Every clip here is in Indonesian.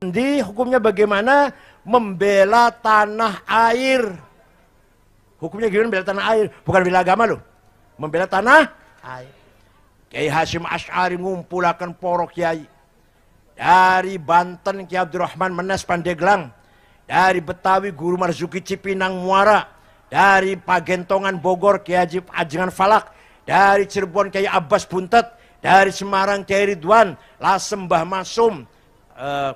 Di hukumnya bagaimana membela tanah air? Hukumnya gimana membela tanah air? Bukan bela agama loh. Membela tanah air. Kiai Hasyim Asy'ari ngumpulakan poro kiai. Dari Banten Kiai Abdurrahman Menes Pandeglang. Dari Betawi Guru Marzuki Cipinang Muara. Dari Pagentongan Bogor Kiai Haji Ajengan Falak. Dari Cirebon Kiai Abbas Buntet. Dari Semarang Kiai Ridwan. Lasem Mbah Masum.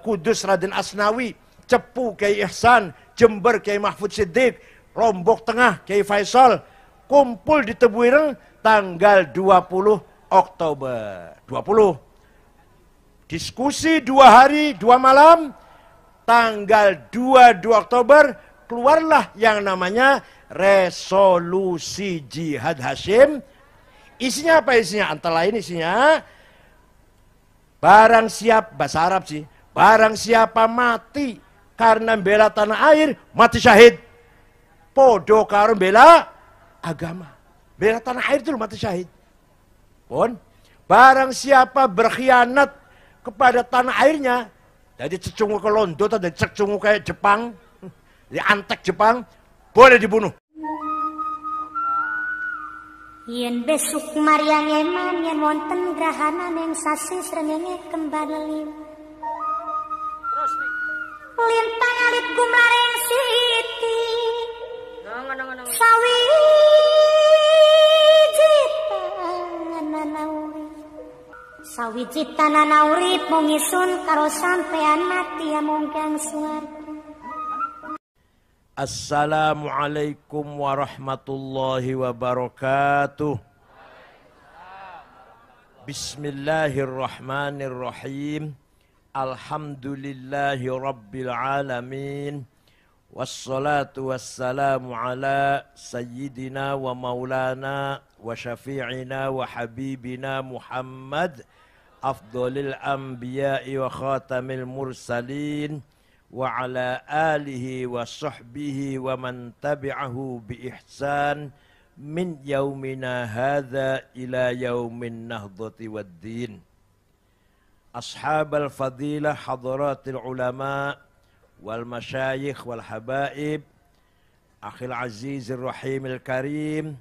Kudus Raden Asnawi, Cepu Kiai Ihsan, Jember Kiai Mahfud Siddiq, Lombok Tengah Kiai Faisal, kumpul di Tebuireng tanggal 20 Oktober. 20. Diskusi 2 hari 2 malam, tanggal 22 Oktober keluarlah yang namanya resolusi Jihad Hasyim. Isinya apa isinya? Antara lain isinya, barang siap, bahasa Arab sih, barang siapa mati karena bela tanah air, mati syahid. Podo karo bela agama. Bela tanah air itu mati syahid. Pun, barang siapa berkhianat kepada tanah airnya, jadi cecungu ke Londo, jadi cecungu kayak Jepang, di antek Jepang, boleh dibunuh. Yen besuk Maryang eman yen wonten grahana ning sasi srengenge kembar lelim. Terus nih. Lin pangalit gumlareng siti. Nang. Sawiji tanana urip mung isun karo sampean mati amung kang swarga. Assalamualaikum warahmatullahi wabarakatuh. Bismillahirrahmanirrahim. Alhamdulillahi rabbil alamin. Wassalatu wassalamu ala sayyidina wa maulana wa syafi'ina wa habibina Muhammad afdhalil anbiya'i wa khatamil mursalin wa ala alihi wa sahbihi wa man tabi'ahu bi ihsan min yaumina hadza ila yaumin nahdhati waddin. Ashabal fadilah hadratil ulama wal masyayikh wal habaib, akhil azizir rahimil karim,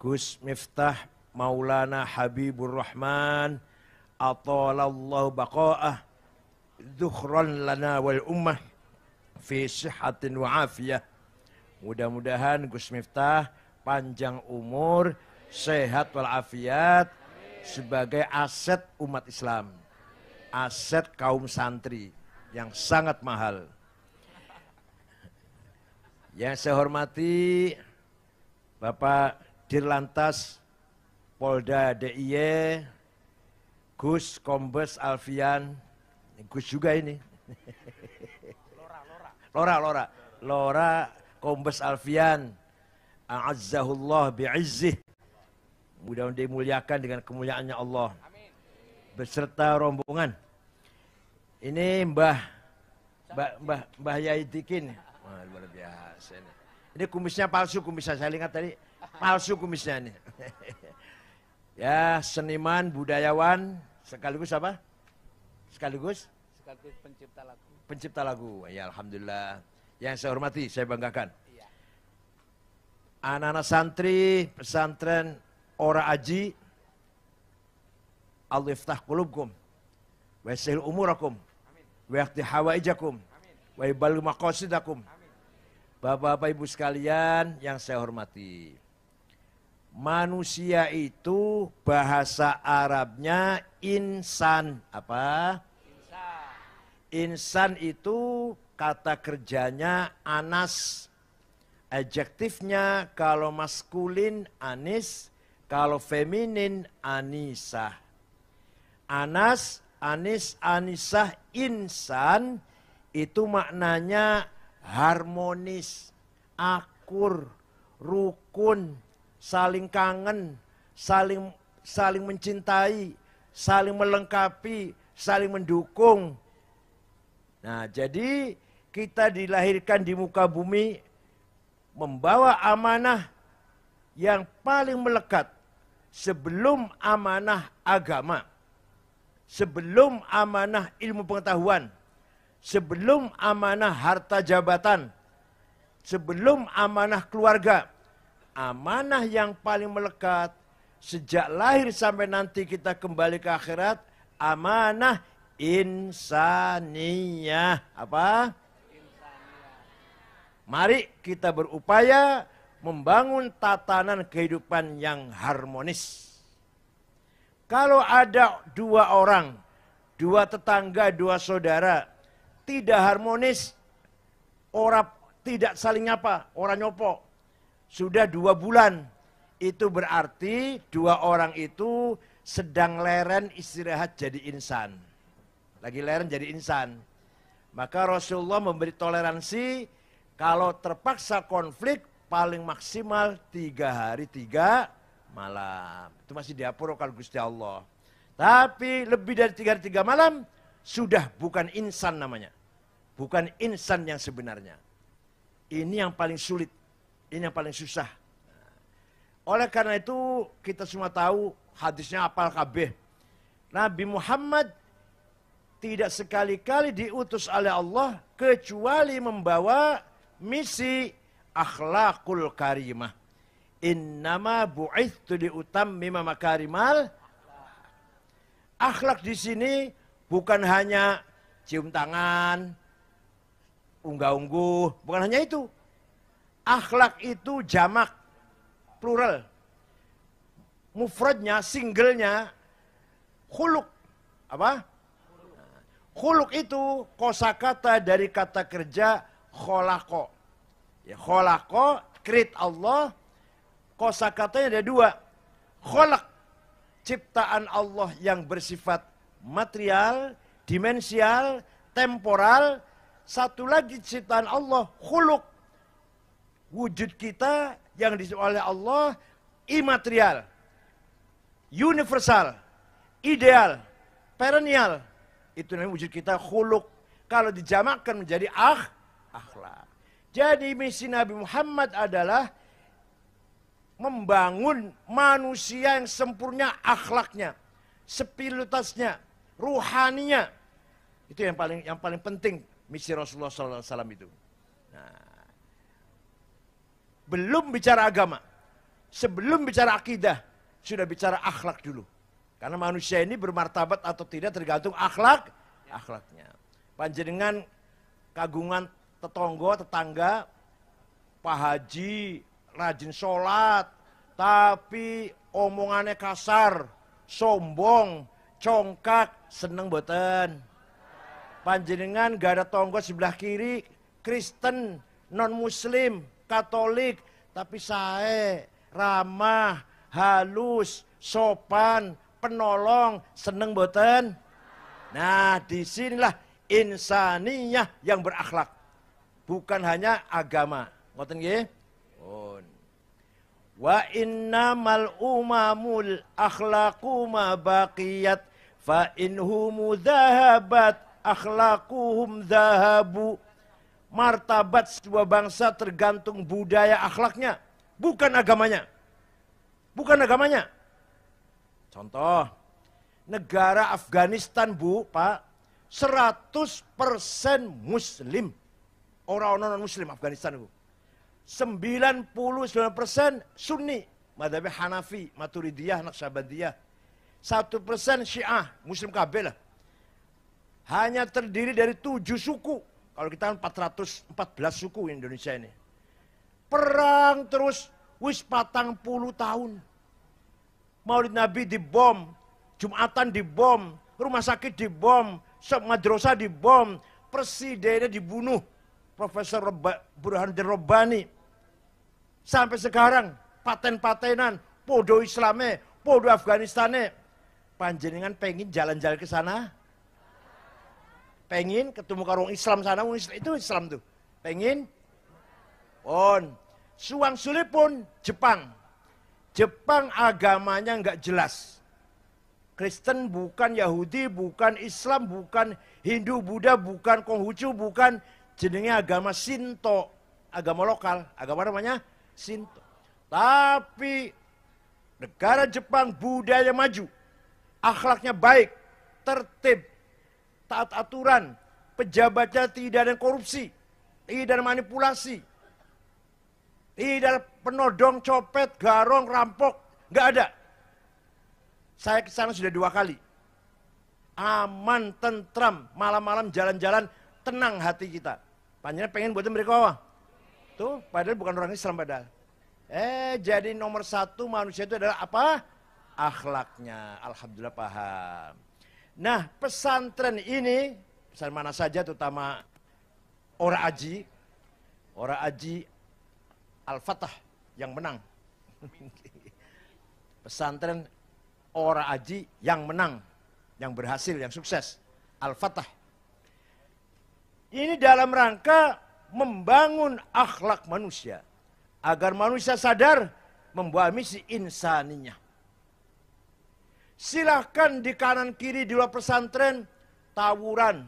Gus Miftah Maulana Habibur Rahman atalallahu baqa'ah, Zukhran lana wal ummah fi sihatin wa afiyah. Mudah-mudahan Gus Miftah panjang umur, sehat wal afiat sebagai aset umat Islam, aset kaum santri yang sangat mahal. Yang saya hormati Bapak Dirlantas Polda DIY Gus Kombes Alfian, Gus juga ini. Lora Kombes Alfian. A'azzahullah bi'izzih. Mudah-mudahan dimuliakan dengan kemuliaannya Allah. Beserta rombongan. Ini Mbah Yai Tikin. Wah, luar biasa ini. Ini kumisnya palsu, kumisnya saya lihat tadi. Palsu kumisnya ini. Ya, seniman, budayawan, sekaligus apa? Sekaligus pencipta lagu. Pencipta lagu. Ya, alhamdulillah. Yang saya hormati, saya banggakan. Iya. Anak-anak santri pesantren Ora Aji, Allah iftah qulubkum wa yashil umurakum wa yaqdi hawaijakum wa yuballigh maqasidakum. Bapak-bapak Ibu sekalian yang saya hormati. Manusia itu bahasa Arabnya insan. Apa? Insan itu kata kerjanya anas. Adjektifnya kalau maskulin anis, kalau feminin anisah. Anas, anis, anisah, insan itu maknanya harmonis, akur, rukun, saling kangen, saling mencintai, saling melengkapi, saling mendukung. Nah, jadi kita dilahirkan di muka bumi membawa amanah yang paling melekat sebelum amanah agama, sebelum amanah ilmu pengetahuan, sebelum amanah harta jabatan, sebelum amanah keluarga, amanah yang paling melekat sejak lahir sampai nanti kita kembali ke akhirat, amanah insaniyah. Apa? Mari kita berupaya membangun tatanan kehidupan yang harmonis. Kalau ada dua orang, dua tetangga, dua saudara, tidak harmonis, orang tidak saling nyapa, orang nyopo, sudah 2 bulan, itu berarti dua orang itu sedang leren istirahat jadi insan. Lagi leren jadi insan. Maka Rasulullah memberi toleransi, kalau terpaksa konflik, paling maksimal 3 hari 3 malam. Itu masih diatur kalau Gusti Allah. Tapi lebih dari 3 hari 3 malam, sudah bukan insan namanya. Bukan insan yang sebenarnya. Ini yang paling sulit. Ini yang paling susah. Oleh karena itu, kita semua tahu hadisnya apal kabeh. Nabi Muhammad tidak sekali-kali diutus oleh Allah kecuali membawa misi akhlakul karimah. Innama bu'ithtu liutammima makarimal. Akhlak di sini bukan hanya cium tangan, unggah-ungguh, bukan hanya itu. Akhlak itu jamak, plural. Mufradnya, singlenya, khuluk. Apa? Khuluk itu kosakata dari kata kerja kholako. Ya, kholako, create Allah, kosakatanya ada 2. Kholak, ciptaan Allah yang bersifat material, dimensial, temporal. Satu lagi ciptaan Allah, khuluk. Wujud kita yang disebut oleh Allah imaterial, universal, ideal, perennial. Itu namanya wujud kita khuluk. Kalau dijamakkan menjadi akhlak. Jadi misi Nabi Muhammad adalah membangun manusia yang sempurna akhlaknya, spiritualitasnya, ruhaninya. Itu yang paling penting misi Rasulullah SAW itu. Nah, belum bicara agama, sebelum bicara akidah, sudah bicara akhlak dulu. Karena manusia ini bermartabat atau tidak tergantung akhlaknya. Panjenengan kagungan tetangga, Pak Haji, rajin sholat, tapi omongannya kasar, sombong, congkak, seneng boten. Panjenengan gak ada tonggo sebelah kiri, Kristen, non-Muslim, Katolik, tapi saya ramah, halus, sopan, penolong, seneng boten. Nah, disinilah insaniyah yang berakhlak. Bukan hanya agama. Ngoten nggih? Wa innamal umamul akhlaqu ma baqiyat fa inhum dhahabat akhlaquhum dhahabu. Martabat sebuah bangsa tergantung budaya akhlaknya, bukan agamanya. Bukan agamanya. Contoh, negara Afghanistan, Bu, Pak, 100% Muslim. Orang-orang non-Muslim Afghanistan, Bu. 99% Sunni, madhab Hanafi, Maturidiyah, Naqsyabandiyah. 1% Syiah, Muslim kabeh lah. Hanya terdiri dari 7 suku. Kalau kita kan 414 suku Indonesia ini. Perang terus, wis 40 tahun. Maulid Nabi dibom, Jumatan dibom, rumah sakit dibom, madrasah dibom, presidennya dibunuh, Profesor Burhanuddin Rabbani. Sampai sekarang, paten-patenan, podo Islamnya, podo Afganistannya. Panjenengan pengen jalan-jalan ke sana? Pengen ketemu karung Islam sana, itu Islam tuh. Pengen? Suang sulipun Jepang. Jepang agamanya nggak jelas. Kristen bukan, Yahudi bukan, Islam bukan, Hindu, Buddha bukan, Konghucu bukan. Jenenge agama Shinto, agama lokal. Agama namanya Shinto. Tapi negara Jepang budaya maju, akhlaknya baik, tertib, taat aturan, pejabatnya tidak ada korupsi, tidak ada manipulasi, tidak ada penodong, copet, garong, rampok, nggak ada. Saya ke sana sudah 2 kali. Aman, tentram, malam-malam jalan-jalan, tenang hati kita. Panjenengan pengen buatan mereka apa? Tuh, padahal bukan orang Islam padahal. Jadi nomor 1 manusia itu adalah apa? Akhlaknya. Alhamdulillah paham. Nah, pesantren ini, pesantren mana saja terutama Ora Aji Al-Fatah yang menang. Pesantren Ora Aji yang menang, yang berhasil, yang sukses. Al-Fatah. Ini dalam rangka membangun akhlak manusia. Agar manusia sadar membawa misi insaninya. Silahkan di kanan kiri di luar pesantren, tawuran,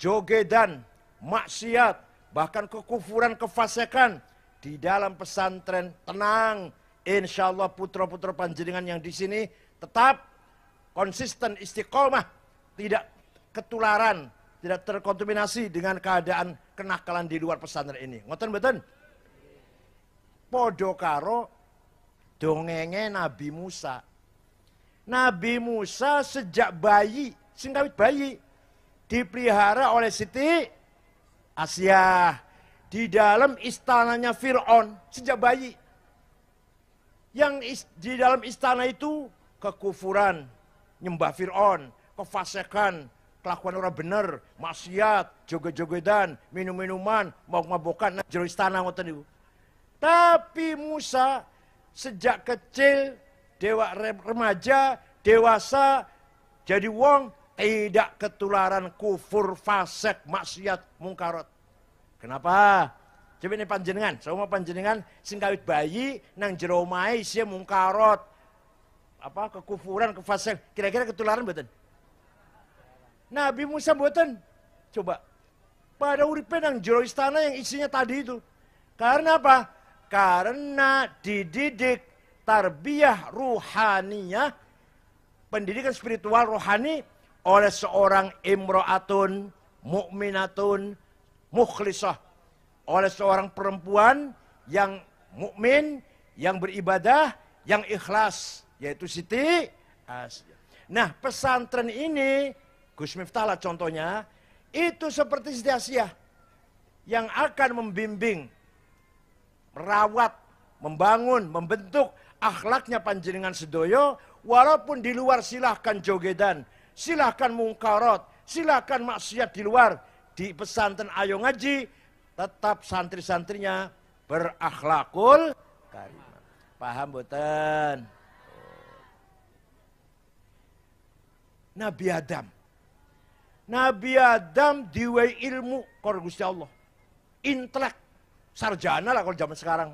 jogedan, maksiat, bahkan kekufuran, kefasikan. Di dalam pesantren tenang. Insya Allah putra-putra panjenengan yang di sini tetap konsisten istiqomah. Tidak ketularan, tidak terkontaminasi dengan keadaan kenakalan di luar pesantren ini. Ngoten mboten? Podo karo dongenge Nabi Musa. Nabi Musa sejak bayi, singkawit bayi, dipelihara oleh Siti Asia di dalam istananya Fir'aun sejak bayi. Yang di dalam istana itu kekufuran, nyembah Fir'aun, kefasikan, kelakuan orang bener, maksiat, joget-jogetan, minum-minuman, mabuk-mabukan, jero istana ngoten niku. Tapi Musa sejak kecil, remaja, dewasa, jadi wong tidak ketularan kufur, fasik, maksiat, mungkarat. Kenapa? Coba ini panjenengan, semua panjenengan singkawit bayi nang jero omahe isih mungkarat. Apa kekufuran, kefasikan, kira-kira ketularan mboten? Nabi Musa mboten. Coba. Pada uripe nang jero istana yang isinya tadi itu. Karena apa? Karena dididik tarbiyah ruhaniyah, pendidikan spiritual rohani oleh seorang imro'atun, mu'minatun, mukhlisah. Oleh seorang perempuan yang mukmin, yang beribadah, yang ikhlas. Yaitu Siti Asia. Nah pesantren ini, Gus Miftah lah contohnya, itu seperti Siti Asia. Yang akan membimbing, merawat, membangun, membentuk akhlaknya panjenengan sedoyo, walaupun di luar silahkan jogedan, silahkan mungkarot, silahkan maksiat di luar, di pesantren ayo ngaji, tetap santri-santrinya berakhlakul karimah. Paham boten? Nabi Adam. Nabi Adam diwei ilmu karo Gusti Allah. Intelek, sarjana lah kalau zaman sekarang.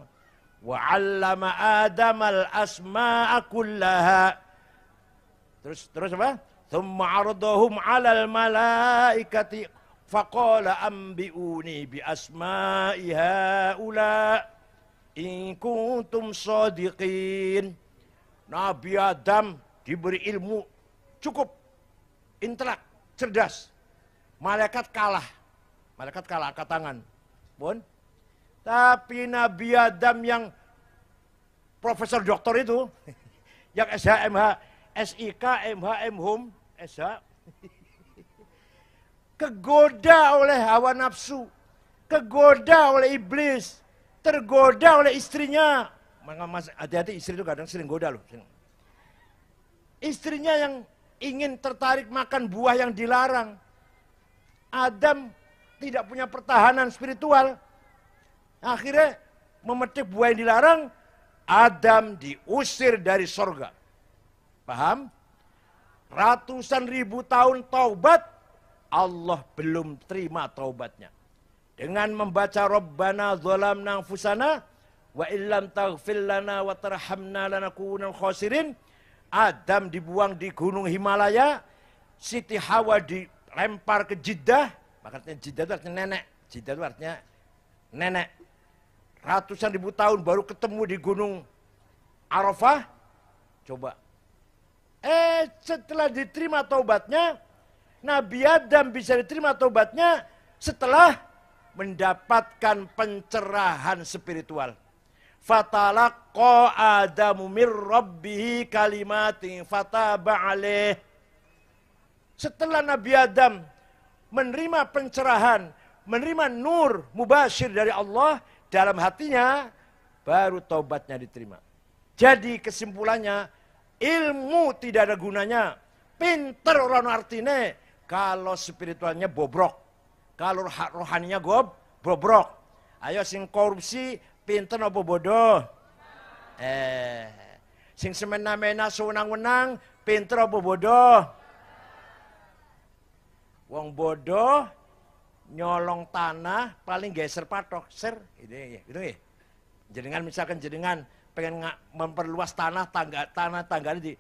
Wa 'allama Adam al-asma'a kullaha. Terus apa? Tsumma 'aradahum 'alal malaikati faqala anbi'uni bi asma'i haula in kuntum shadiqin. Nabi Adam diberi ilmu cukup, intelek, cerdas. Malaikat kalah angkat tangan. Pun. Tapi Nabi Adam yang profesor doktor itu, yang SHMH, SIK, MH, MHum, SH, kegoda oleh hawa nafsu, kegoda oleh iblis, tergoda oleh istrinya. Hati-hati, istri itu kadang sering goda loh. Istrinya yang ingin tertarik makan buah yang dilarang. Adam tidak punya pertahanan spiritual. Akhirnya memetik buah yang dilarang, Adam diusir dari sorga. Paham? Ratusan ribu tahun taubat, Allah belum terima taubatnya. Dengan membaca Rabbana zalamna anfusana wa illam taghfir lana wa tarhamna lanakunanna khasirin. Adam dibuang di gunung Himalaya, Siti Hawa dilempar ke Jeddah, makanya Jeddah itu artinya nenek, Jeddah itu artinya nenek. Ratusan ribu tahun baru ketemu di gunung Arafah. Coba. Setelah diterima taubatnya, Nabi Adam bisa diterima taubatnya, setelah mendapatkan pencerahan spiritual. Fatalaqqa Adamu mir rabbihi kalimatin fataba alaih. Setelah Nabi Adam menerima pencerahan, menerima nur mubasyir dari Allah dalam hatinya, baru taubatnya diterima. Jadi kesimpulannya, ilmu tidak ada gunanya. Pinter orang artinya kalau spiritualnya bobrok. Kalau rohaninya bobrok. Ayo sing korupsi pinter apa bodoh? Sing semena-mena sewenang-wenang pinter apa bodoh? Wong bodoh nyolong tanah paling geser patok, ser, gitu ya. Jenengan misalkan jenengan pengen memperluas tanah tangga di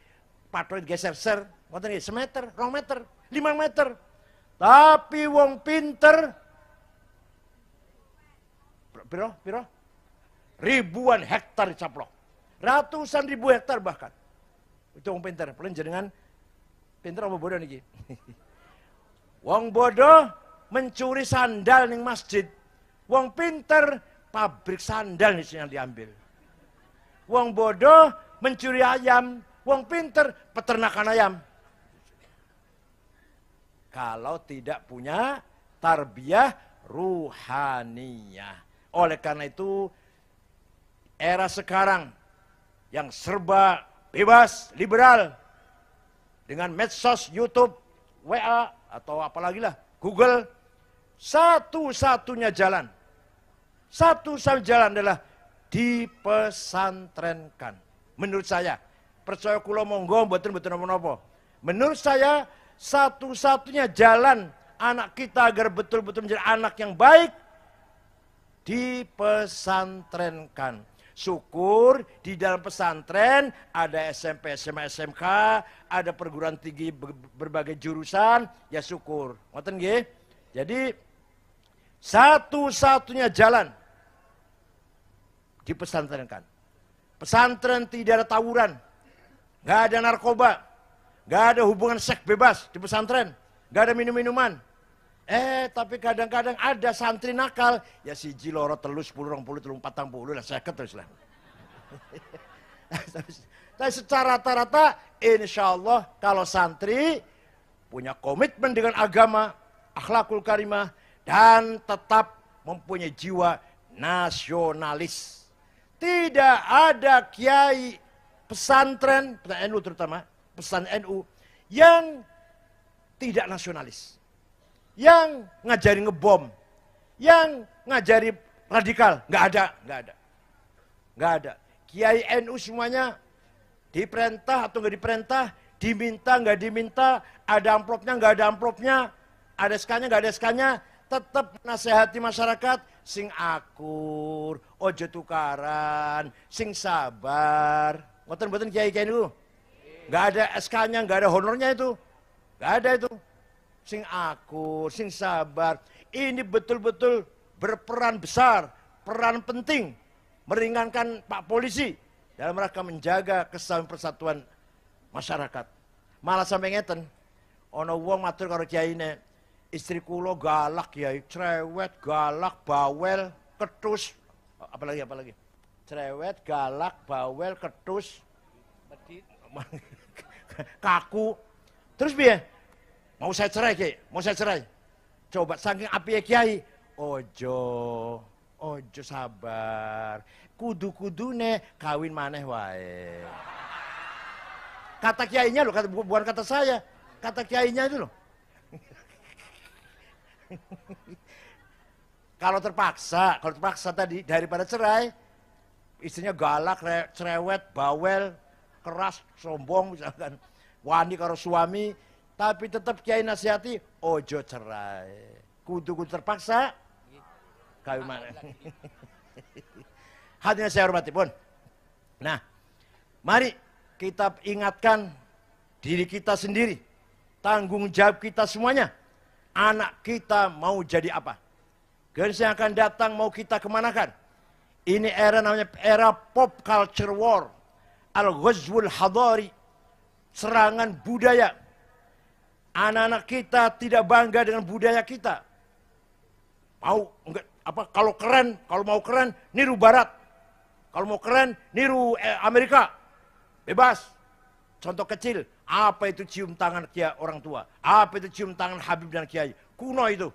patok geser ser, ngoten nggih, semeter, 2 meter, 5 meter. Tapi wong pinter piro? Ribuan hektar dicaplok. Ratusan ribu hektar bahkan. Itu wong pinter. Paling jenengan pinter apa bodoh niki? Wong bodoh mencuri sandal ning masjid. Wong pinter pabrik sandal yang diambil. Wong bodoh mencuri ayam. Wong pinter peternakan ayam. Kalau tidak punya tarbiyah ruhaniyah. Oleh karena itu, era sekarang yang serba bebas, liberal, dengan medsos, YouTube, WA, atau apalagi lah, Google, satu-satunya jalan adalah dipesantrenkan. Menurut saya, percaya kula monggo mboten napa-napa. Menurut saya, satu-satunya jalan anak kita agar betul-betul menjadi anak yang baik, dipesantrenkan. Syukur di dalam pesantren ada SMP, SMA, SMK, ada perguruan tinggi berbagai jurusan, ya syukur. Ngoten nggih? Jadi satu-satunya jalan dipesantrenkan. Pesantren tidak ada tawuran, nggak ada narkoba, nggak ada hubungan seks bebas di pesantren, nggak ada minum-minuman. Tapi kadang-kadang ada santri nakal, ya siji loro telu 10 20 30 40 lah 50 terus lah. Tapi secara rata-rata insya Allah kalau santri punya komitmen dengan agama, akhlakul karimah, dan tetap mempunyai jiwa nasionalis. Tidak ada kiai pesantren, pesantren NU terutama, pesantren NU yang tidak nasionalis. Yang ngajari ngebom, yang ngajari radikal, nggak ada. Kiai NU semuanya diperintah atau nggak diperintah, diminta nggak diminta, ada amplopnya nggak ada amplopnya, ada SK-nya nggak ada SK-nya, tetap nasihati masyarakat, sing akur, ojo tukaran, sing sabar. Ngoten-ngoten kiai NU, nggak ada SK-nya, nggak ada honornya itu, nggak ada itu. Sing akur, sing sabar. Ini betul-betul berperan besar, peran penting meringankan Pak Polisi dalam rangka menjaga kesatuan persatuan masyarakat. Malah sampai ngeten, ono wong matur karo kiyaine, istri kula galak kiai, cerewet, galak, bawel, ketus, apalagi. Cerewet, galak, bawel, ketus, kaku. Terus piye? Mau saya cerai, Kiai? Mau saya cerai? Coba saking api ya Kiai. Ojo sabar. Kudu-kudune kawin maneh wae. Kata kiainya loh, bukan kata saya. Kata kiainya itu loh. Kalau terpaksa tadi daripada cerai, istrinya galak, cerewet, bawel, keras, sombong misalkan. Wani karo suami, tapi tetap kiai nasihati, ojo cerai. Kudu terpaksa, kawin mana. Hadirin saya hormati pun. Nah, mari kita ingatkan diri kita sendiri. Tanggung jawab kita semuanya. Anak kita mau jadi apa? Generasi yang akan datang mau kita kemanakan? Ini era namanya era pop culture war. Al-Ghazwul Hadari. Serangan budaya. Anak-anak kita tidak bangga dengan budaya kita. Mau enggak apa kalau keren, kalau mau keren niru barat. Kalau mau keren niru Amerika. Bebas. Contoh kecil, apa itu cium tangan kiai orang tua? Apa itu cium tangan Habib dan kiai? Kuno itu.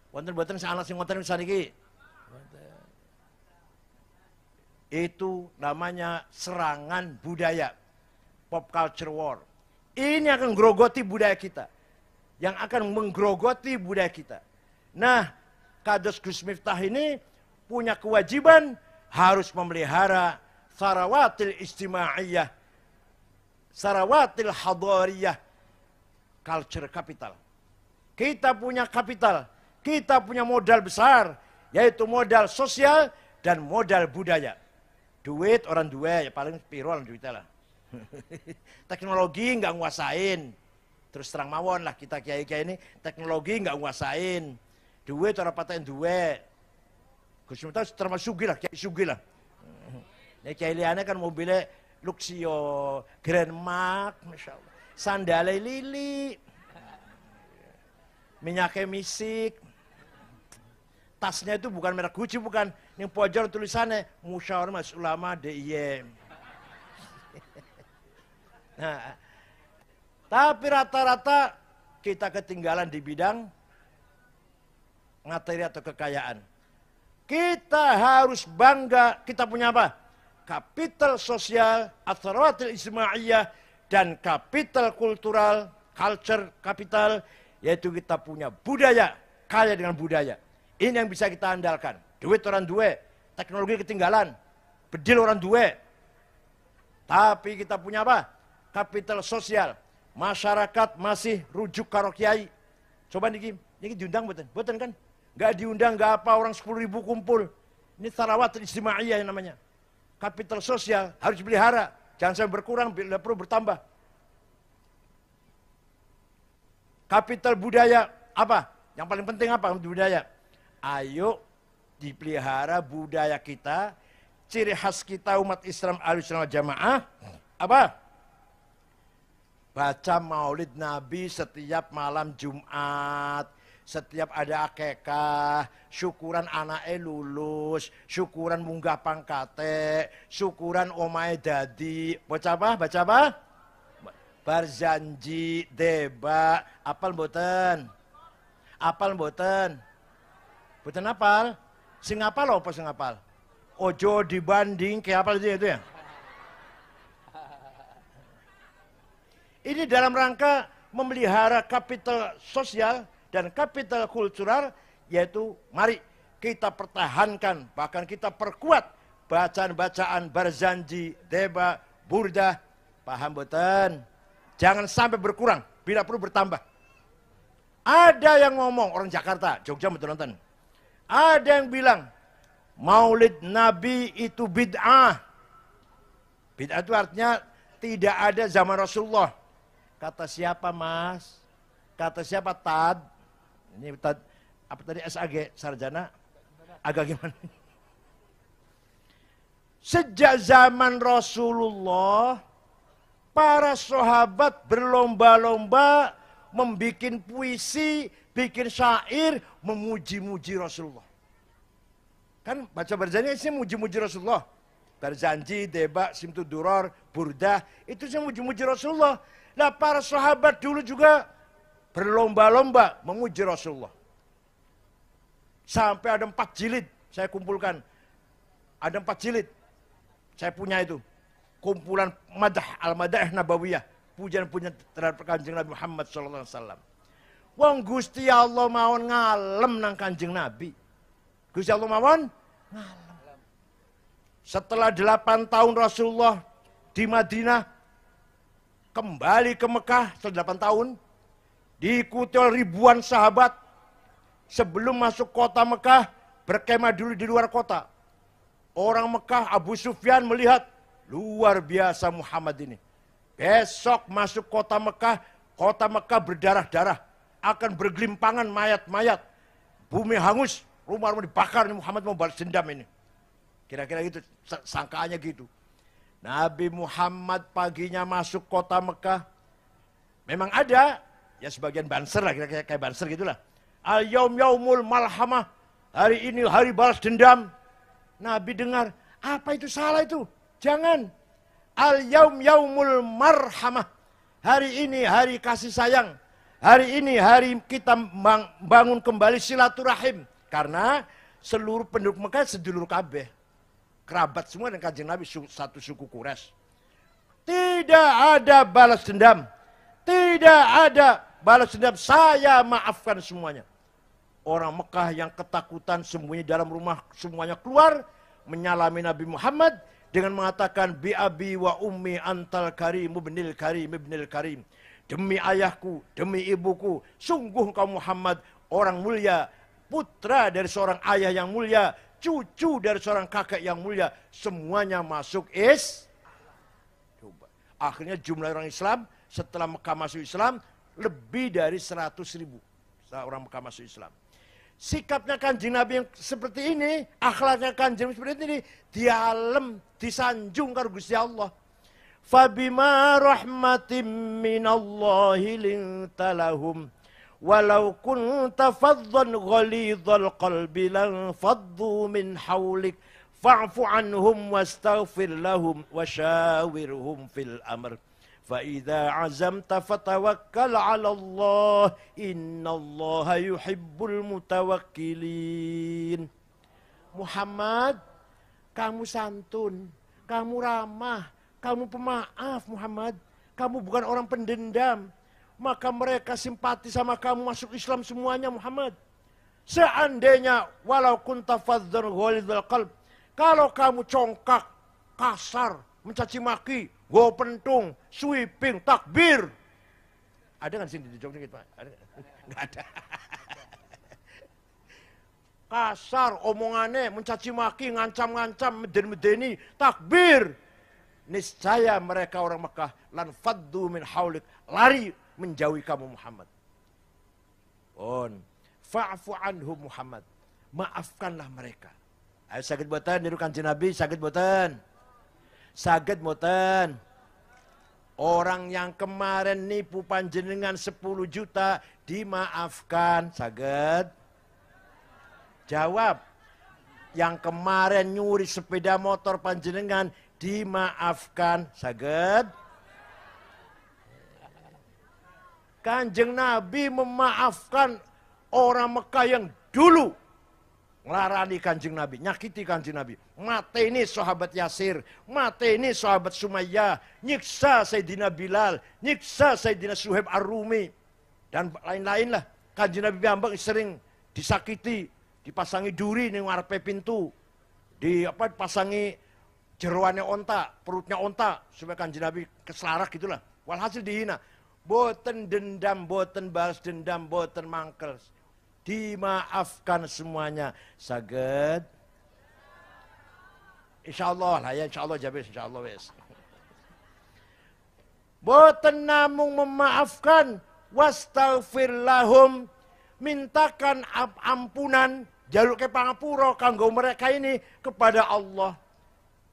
Wonten-wonten sanes sing wonten saniki. Itu namanya serangan budaya. Pop culture war. Ini akan menggerogoti budaya kita. Yang akan menggerogoti budaya kita. Nah, Kados Gus Miftah ini punya kewajiban harus memelihara sarawatil istima'iyah, sarawatil hadariyah, culture capital. Kita punya kapital, kita punya modal besar, yaitu modal sosial dan modal budaya. Duit orang dua, ya paling piro orang duitnya lah. Teknologi nggak nguasain. Terus terang mawon lah kita kiai-kiai ini, teknologi nggak nguasain. Duit orang paten duit. Gus Miftah termasuk sugih lah, kiai sugih lah. Ini kiai liane kan mobilnya Luxio, Grand Mark, Masya Allah. Sandalnya Lili, minyaknya Misik. Tasnya itu bukan merek Gucci, bukan. Yang pojok tulisannya Musyawarah Majelis Ulama DIY. Nah, tapi rata-rata kita ketinggalan di bidang materi atau kekayaan. Kita harus bangga, kita punya apa? Kapital sosial, atharawatil istima'iyah, dan kapital kultural, culture kapital, yaitu kita punya budaya, kaya dengan budaya. Ini yang bisa kita andalkan. Duit orang dua, teknologi ketinggalan, bedil orang dua. Tapi kita punya apa? Kapital sosial. Masyarakat masih rujuk karo kiai. Coba niki diundang betul, betul kan? Gak diundang, gak apa, orang 10.000 kumpul. Ini tarawat istima'iyah yang namanya. Kapital sosial harus dipelihara. Jangan sampai berkurang, bila perlu bertambah. Kapital budaya, apa? Yang paling penting apa budaya? Ayo dipelihara budaya kita, ciri khas kita umat Islam Ahlussunnah wal Jamaah, apa? Baca maulid Nabi setiap malam Jumat, setiap ada akekah, syukuran anaknya lulus, syukuran munggah pangkate, syukuran omae dadi. Baca apa? Baca apa? Berjanji, deba, apal mboten? Apal mboten? Mboten apal? Sing apal apa sing apal? Ojo dibanding kayak apal itu ya? Ini dalam rangka memelihara kapital sosial dan kapital kultural, yaitu mari kita pertahankan, bahkan kita perkuat bacaan-bacaan berjanji, deba, burdah, paham boten? Jangan sampai berkurang, bila perlu bertambah. Ada yang ngomong, orang Jakarta, Jogja betul nonton. Ada yang bilang, maulid Nabi itu bid'ah. Bid'ah itu artinya tidak ada zaman Rasulullah. Kata siapa mas? Kata siapa Tad? Ini Tad, apa tadi SAG, sarjana? Agak gimana? Sejak zaman Rasulullah, para sahabat berlomba-lomba membikin puisi, bikin syair, memuji-muji Rasulullah. Kan baca berjanji sih muji-muji Rasulullah. Berjanji, deba, simtu duror, burdah, itu sih muji-muji Rasulullah. Nah para sahabat dulu juga berlomba-lomba memuji Rasulullah. Sampai ada 4 jilid saya kumpulkan. Ada 4 jilid. Saya punya itu. Kumpulan madah, al-madah nabawiyah. Pujian-pujian terhadap kanjeng Nabi Muhammad SAW. Wong Gusti Allah mawon ngalem nang kanjeng Nabi. Gusti Allah mawon ngalem. Setelah 8 tahun Rasulullah di Madinah, kembali ke Mekah setelah 8 tahun, diikuti oleh ribuan sahabat. Sebelum masuk kota Mekah, berkemah dulu di luar kota. Orang Mekah, Abu Sufyan melihat, luar biasa Muhammad ini. Besok masuk kota Mekah berdarah-darah. Akan bergelimpangan mayat-mayat. Bumi hangus, rumah-rumah dibakar, ini Muhammad mau balas dendam ini. Kira-kira gitu, sangkaannya gitu. Nabi Muhammad paginya masuk kota Mekah. Memang ada, ya sebagian banser lah, kira-kira kayak banser gitulah. Al-yaum yaumul malhamah. Hari ini hari balas dendam. Nabi dengar, apa itu salah itu? Jangan. Al-yaum yaumul marhamah. Hari ini hari kasih sayang. Hari ini hari kita bangun kembali silaturahim. Karena seluruh penduduk Mekah sedulur kabeh. Kerabat semua dengan Kanjeng Nabi satu suku Quraisy. Tidak ada balas dendam. Tidak ada balas dendam. Saya maafkan semuanya. Orang Mekah yang ketakutan sembunyi dalam rumah semuanya keluar. Menyalami Nabi Muhammad. Dengan mengatakan bi abi wa ummi antal karim ibnil karim. Demi ayahku, demi ibuku. Sungguh engkau Muhammad orang mulia. Putra dari seorang ayah yang mulia. Cucu dari seorang kakek yang mulia. Semuanya masuk Coba. Akhirnya jumlah orang Islam setelah Mekah masuk Islam lebih dari 100.000 orang Mekah masuk Islam. Sikapnya Kanjeng Nabi yang seperti ini, akhlaknya Kanjeng Nabi seperti ini, dialem, disanjung karo Gusti Allah. Fabima rahmatim minallahi lintalahum walau kunta faddan ghalidhal qalbi lan faddu min hawlik fa'fu anhum wastaghfir lahum wasyawirhum fil amr. فَإِذَا عَزَمْتَ فَتَوَكَّلْ عَلَى اللَّهِ إِنَّ اللَّهَ يُحِبُّ الْمُتَوَكِّلِينَ. Muhammad, kamu santun, kamu ramah, kamu pemaaf Muhammad. Kamu bukan orang pendendam. Maka mereka simpati sama kamu masuk Islam semuanya Muhammad. Seandainya walau kunta fadzan ghalidhal qalb. Kalau kamu congkak, kasar, mencaci maki, go pentung, sweeping, takbir. Ada nggak di sini di Jogja gitu Pak? Nggak ada. Kasar, omongannya, mencaci maki, ngancam-ngancam, medeni-medeni, takbir. Niscaya mereka orang Mekah lan faddu min haulik, lari menjauhi kamu Muhammad. Fa'fu anhum Muhammad. Maafkanlah mereka. Ayo sakit boten niru Kanjeng Nabi, sakit boten. Saged mboten. Orang yang kemarin nipu panjenengan 10 juta dimaafkan. Saged? Jawab. Yang kemarin nyuri sepeda motor panjenengan dimaafkan. Saged? Kanjeng Nabi memaafkan orang Mekah yang dulu ngelarani Kanjeng Nabi, nyakiti Kanjeng Nabi. Mateni sahabat Yasir, mateni sahabat Sumayyah, nyiksa Sayyidina Bilal, nyiksa Sayyidina Suhaib Ar-Rumi, dan lain-lain lah. Kanjeng Nabi ambek sering disakiti, dipasangi duri ning ngarepe pintu, dipasangi jeroannya onta, perutnya onta, supaya Kanjeng Nabi keselarak gitulah. Walhasil dihina. Boten dendam, boten balas dendam, boten mangkel. Dimaafkan semuanya. Saged? Insyaallah lah ya, insyaallah jabir, insyaallah wes. Boten namung memaafkan, wastaghfir lahum, mintakan ampunan, jaluk ke pangapura kanggo mereka ini kepada Allah.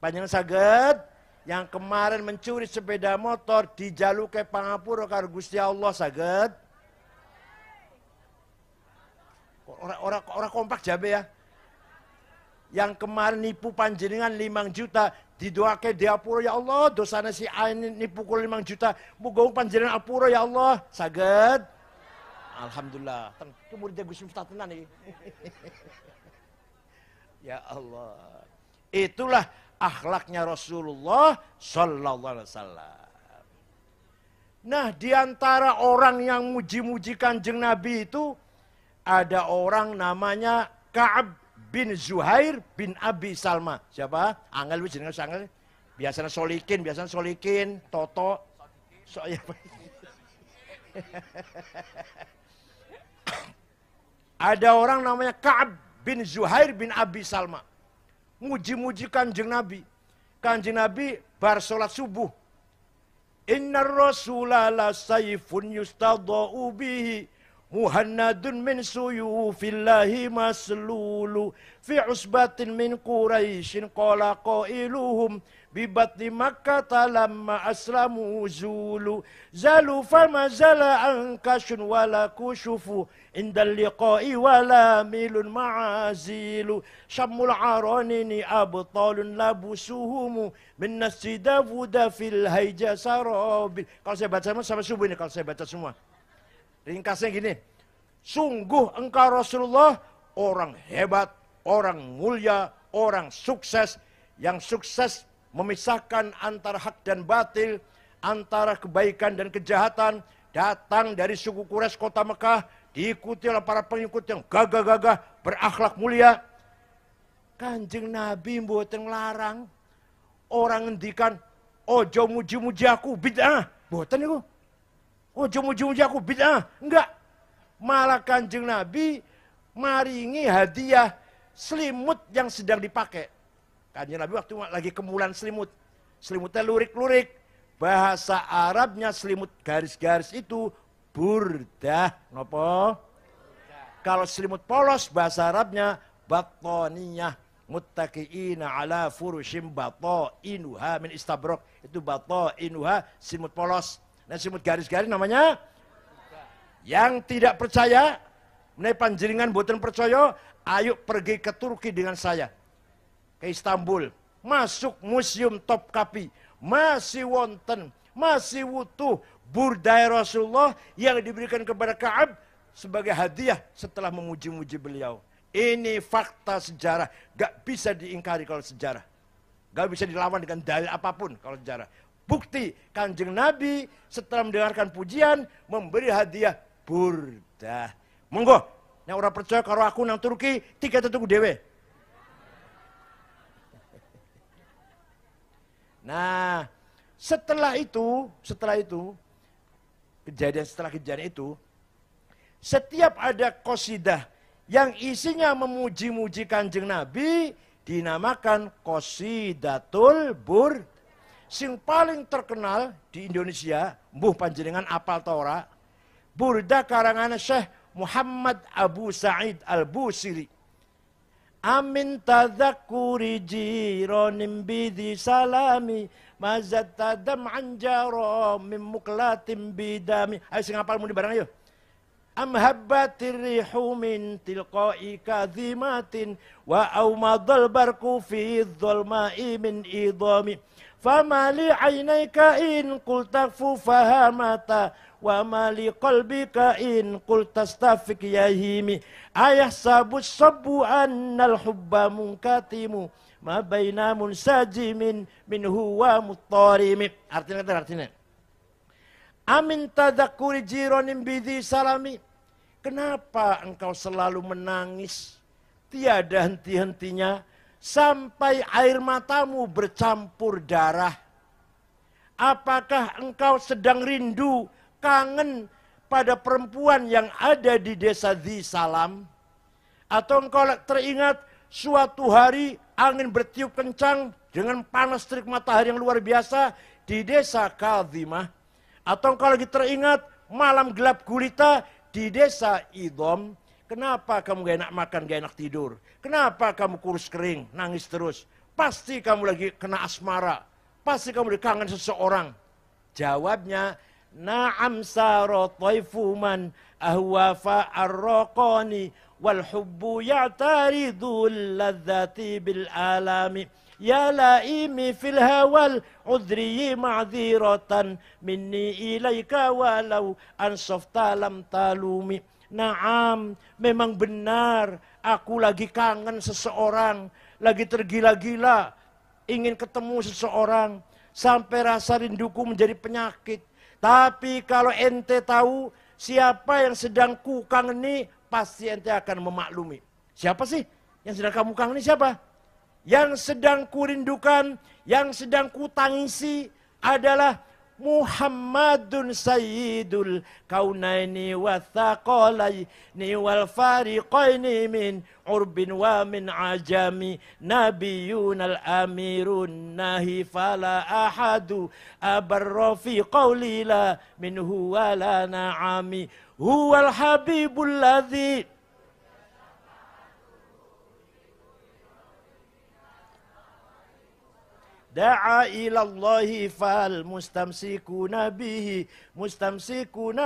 Panjenengan saged yang kemarin mencuri sepeda motor dijaluk ke pangapura karo Gusti Allah saged? Orang kompak jabe ya. Yang kemarin nipu panjenengan 5 juta didoake diapura ya Allah, dosanya si A ini nipu 5 juta, muga panjenengan apura ya Allah. Saged? Alhamdulillah. Itu muridnya Gus Miftah tenan iki. Ya Allah. Itulah akhlaknya Rasulullah sallallahu alaihi wasallam. Nah, diantara orang yang muji-muji Kanjeng Nabi itu ada orang namanya Ka'ab bin Zuhair bin Abi Salma. Siapa? Angel wis jenenge angel. Biasanya solikin, Toto. Ya. Ada orang namanya Ka'ab bin Zuhair bin Abi Salma. Muji-muji Kanjeng Nabi. Kanjeng Nabi bar salat subuh. Innar rasula la sayfun yustadau bihi Muhannadun min suyufillahi maslulu fi usbatin min Quraisyin qala qailuhum bibatni Makkah lamma aslamu zulu zalu fama zala ankashun wala kushufu indal liqa'i wala milun ma'azilu syammul aranini abtalun labusuhumu min nasi Dawuda fil haija sarabil. Kalau saya baca sampai subuh ini, kalau saya baca semua ringkasnya gini, sungguh engkau Rasulullah orang hebat, orang mulia, orang sukses, yang sukses memisahkan antara hak dan batil, antara kebaikan dan kejahatan, datang dari suku Quraisy kota Mekah, diikuti oleh para pengikut yang gagah-gagah, berakhlak mulia. Kanjeng Nabi mboten nglarang orang ngendikan ojo muji-muji aku bid'ah, mboten niku. Ojo muji-muji aku bid'ah, enggak. Malah Kanjeng Nabi maringi hadiah selimut yang sedang dipakai. Kanjeng Nabi waktu lagi kemulan selimut. Selimutnya lurik-lurik. Bahasa Arabnya selimut garis-garis itu burdah. Nopo? Kalau selimut polos bahasa Arabnya batoniyah. Muttaqiina ala furushim batoinuha min istabrok. Itu batoinuha selimut polos. Nah selimut garis-garis namanya. Yang tidak percaya, menawi panjenengan boten percaya, ayo pergi ke Turki dengan saya. Ke Istanbul, masuk museum Topkapi, masih wonten, masih wutuh burdai Rasulullah yang diberikan kepada Ka'ab sebagai hadiah setelah memuji-muji beliau. Ini fakta sejarah, gak bisa diingkari kalau sejarah. Gak bisa dilawan dengan dalil apapun kalau sejarah. Bukti Kanjeng Nabi setelah mendengarkan pujian memberi hadiah burdah. Monggo, yang orang percaya kalau aku nang Turki tiket tuku dewe. Nah, setelah itu kejadian itu, setiap ada qasidah yang isinya memuji-muji Kanjeng Nabi dinamakan qasidatul burd. Sing paling terkenal di Indonesia, mbuh panjenengan apal ta ora? Burda karangan Syekh Muhammad Abu Sa'id Al-Busiri. Amin tadzakkuri jironim bidhi salami mazat tadam anjaro min muklatim bidami. Ayo sing apal muni barang ayo. Am habbatir rihu min tilqa'i kadhimatin wa aumadal barku fi dhulma'i min idhami. Fama li aynayka in qulta fahamata wa ma li qalbika in qulta stafik yahimi. Ayah sabus sabu annal hubba munkatimu ma baina munsajimin min huwa muttarimi. Artinya. Amin tadzakkuri jironim bidhi salami. Kenapa engkau selalu menangis tiada henti-hentinya sampai air matamu bercampur darah? Apakah engkau sedang rindu, kangen pada perempuan yang ada di desa Dhi Salam? Atau engkau teringat suatu hari angin bertiup kencang dengan panas terik matahari yang luar biasa di desa Kadhimah? Atau engkau lagi teringat malam gelap gulita di desa Idham? Kenapa kamu gak enak makan, gak enak tidur? Kenapa kamu kurus kering, nangis terus? Pasti kamu lagi kena asmara. Pasti kamu dikangen seseorang. Jawabnya, na'am saro taifu man ahwa fa'arraqani wal hubbu ya'taridul ladzati bil alami. Ya laimi fil hawal udriyi ma'ziratan minni ilaika walau ansofta lam talumi. Naam, memang benar aku lagi kangen seseorang, lagi tergila-gila ingin ketemu seseorang sampai rasa rinduku menjadi penyakit. Tapi kalau ente tahu siapa yang sedang ku kangeni, pasti ente akan memaklumi. Siapa sih yang sedang kamu kangeni, siapa? Yang sedang ku rindukan, yang sedang ku tangisi adalah Muhammadun sayyidul kaunaini wa thaqalaini wal fariqaini min urbin wa min ajami nabiyunal amirun nahi fala ahadu abarra fi qawli la minhu wala na'ami huwal habibul ladzi da'a ilallahi fal mustamsikuna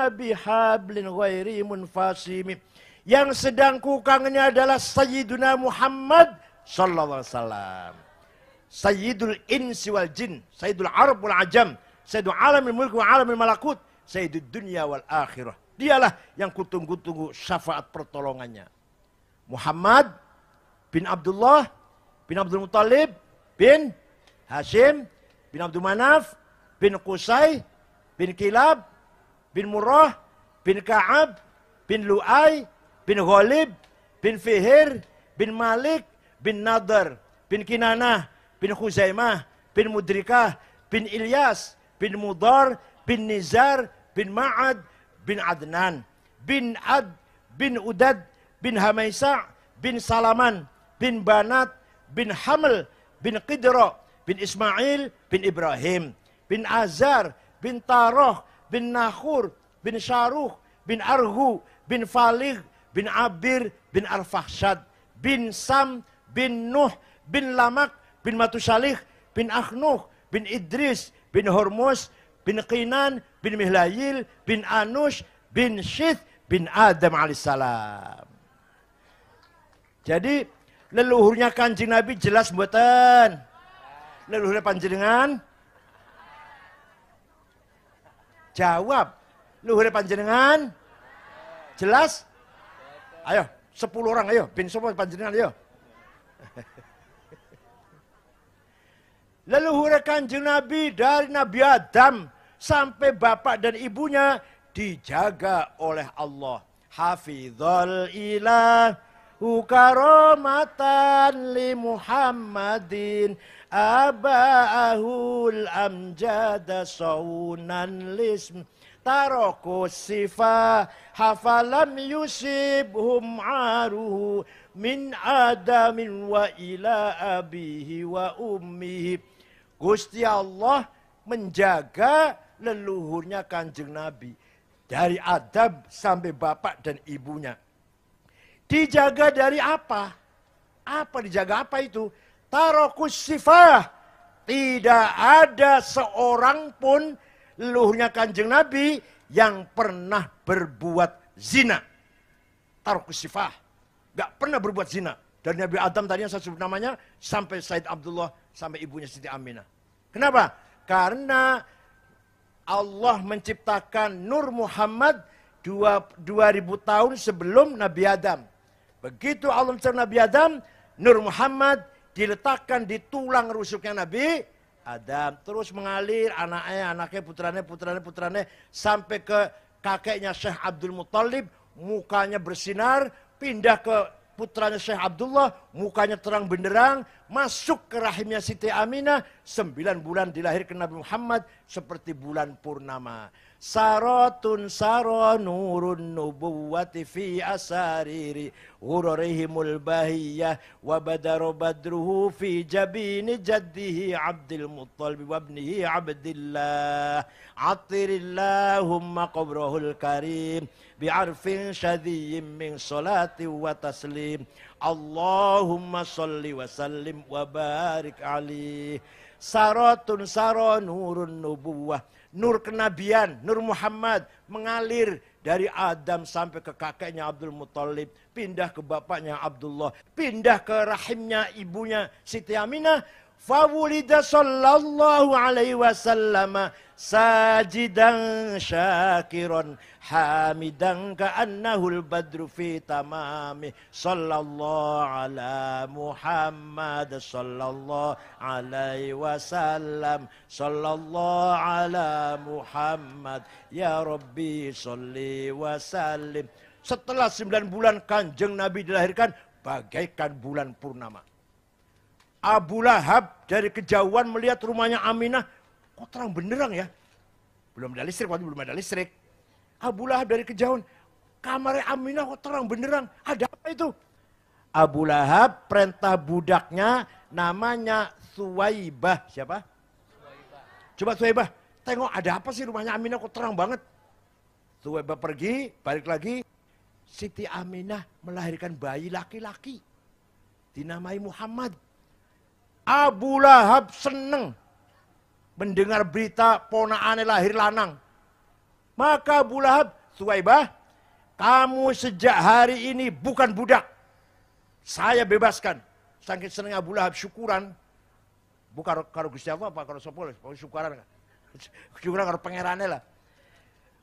bihablin ghairi munfasimi. Yang sedang kukangnya adalah Sayyiduna Muhammad sallallahu alaihi wasallam. Sayyidul insi wal jin, Sayyidul arab wal ajam, Sayyidul alamil mulk wa alamil malakut, Sayyidud dunya wal akhirah. Dialah yang kutunggu-tunggu syafaat pertolongannya. Muhammad bin Abdullah bin Abdul Muttalib bin Hashim bin Abdul Manaf bin Qusay bin Kilab bin Murrah bin Ka'ab bin Lu'ay bin Ghalib bin Fihir bin Malik bin Nadar bin Kinanah bin Khuzaimah bin Mudrikah bin Ilyas bin Mudar bin Nizar bin Ma'ad bin Adnan bin Ad bin Udad bin Hamaisa bin Salaman bin Banat bin Haml bin Qidra bin Ismail bin Ibrahim bin Azar bin Taroh bin Nakhur bin Syaruh bin Arhu bin Falig bin Abir bin Arfahshad bin Sam bin Nuh bin Lamak bin Matusalih bin Akhnuh bin Idris bin Hormuz bin Qinan bin Mihlayil bin Anush bin Syith bin Adam alaihissalam. Jadi leluhurnya Kanjeng Nabi jelas mboten? Leluhur panjenengan? Jawab. Leluhur panjenengan? Jelas? Ayo, 10 orang ayo. Bin semua panjenengan ayo. Leluhur Kanjeng Nabi dari Nabi Adam sampai bapak dan ibunya dijaga oleh Allah. Hafizul ilahu karamatan li Muhammadin aba'ahul amjada saunan lism taroku sifa hafalam yusibhum aruhu min adamin wa ila abihi wa ummihi. Gusti Allah menjaga leluhurnya Kanjeng Nabi dari Adam sampai bapak dan ibunya. Dijaga dari apa? Apa dijaga apa itu? Tarokus sifah. Tidak ada seorang pun leluhurnya Kanjeng Nabi yang pernah berbuat zina. Tarokus sifah. Gak pernah berbuat zina. Dari Nabi Adam tadi yang saya sebut namanya sampai Said Abdullah sampai ibunya Siti Aminah. Kenapa? Karena Allah menciptakan Nur Muhammad 2000 tahun sebelum Nabi Adam. Begitu Allah menciptakan Nabi Adam, Nur Muhammad diletakkan di tulang rusuknya Nabi Adam. Terus mengalir anaknya, putranya, sampai ke kakeknya Syekh Abdul Muttalib. Mukanya bersinar, pindah ke putranya Syekh Abdullah, mukanya terang benderang, masuk ke rahimnya Siti Aminah, 9 bulan dilahirkan Nabi Muhammad seperti bulan purnama. Saratun sara nurun nubuwati fi asariri ghurarihimul bahiyah wa badaru badruhu fi jabini jaddihi Abdul Muttalib wa ibnihi Abdillah atirillahumma qabrahul karim bi'arfin syadhiyyin min salati wa taslim Allahumma salli wa sallim wa barik alaihi. Saratun sara nurun nubuwah, nur kenabian, Nur Muhammad mengalir dari Adam sampai ke kakeknya Abdul Muttalib, pindah ke bapaknya Abdullah, pindah ke rahimnya ibunya Siti Aminah. Fawulida sallallahu alaihi wasallam sajidan syakiran hamidan ka'annahul badru fi tamami sallallahu ala Muhammad sallallahu alaihi wasallam sallallahu ala Muhammad ya Rabbi salli wa sallim. Setelah 9 bulan Kanjeng Nabi dilahirkan bagaikan bulan purnama. Abu Lahab dari kejauhan melihat rumahnya Aminah, kok terang benderang ya? Belum ada listrik, waktu belum ada listrik. Abu Lahab dari kejauhan, kamarnya Aminah kok terang benderang. Ada apa itu? Abu Lahab perintah budaknya namanya Suwaibah. Siapa? Suwaibah. Coba Suwaibah, tengok ada apa sih rumahnya Aminah kok terang banget. Suwaibah pergi, balik lagi. Siti Aminah melahirkan bayi laki-laki. Dinamai Muhammad. Abu Lahab seneng mendengar berita ponakannya lahir lanang. Maka Abu Lahab, Suwaibah, kamu sejak hari ini bukan budak. Saya bebaskan. Saking seneng Abu Lahab syukuran. Bukan karo Gusti Allah apa karo sapa syukuran. Syukuran karo pangerane lah.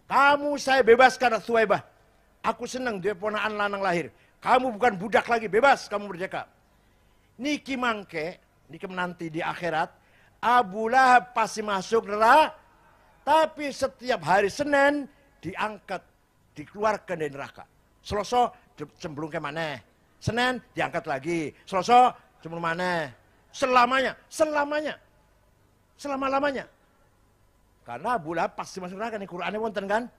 Kamu saya bebaskan Suwaibah. Aku senang dia ponakan lanang lahir. Kamu bukan budak lagi, bebas kamu merdeka. Niki mangke, niki nanti di akhirat Abu Lahab pasti masuk neraka, tapi setiap hari Senin diangkat, dikeluarkan dari neraka. Selasa cemplung ke mana? Senin diangkat lagi. Selasa cemplung mana? Selamanya, selama-lamanya. Karena Abu Lahab pasti masuk neraka nih, Qur'annya wonten kan?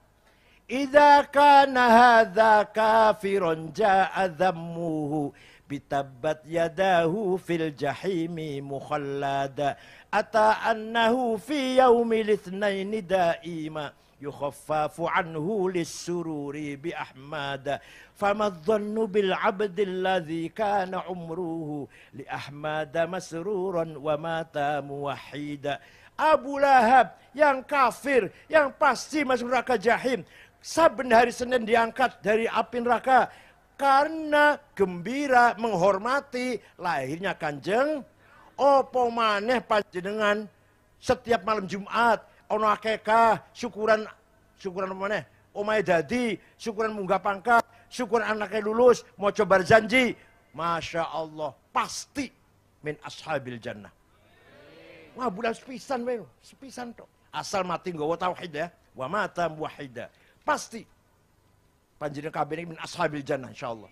Idza kana hadza kafirun ja'a dhammuhu bitabbat yadahu fil jahimi mukhallada ata annahu fi yaumil itsnaini daima yukhaffafu anhu lis-sururi bi ahmada fama dhannu bil 'abdil ladzi kana umruhu li ahmada masruran wa mata muwahhida. Abu Lahab yang kafir, yang pasti masuk neraka jahim, saben hari Senin diangkat dari api neraka karena gembira menghormati lahirnya Kanjeng. Opo maneh panjenengan setiap malam Jumat ono akekah syukuran apa maneh omahe dadi syukuran munggah pangkat syukuran anaknya lulus mau coba janji, Masya Allah pasti min ashabil jannah. Wah bulan sepisan weh, sepisan tok. Asal mati nggawa tauhid ya, wa mata muwahhida. Pasti panjenengan kabeh min ashabil jannah insyaallah.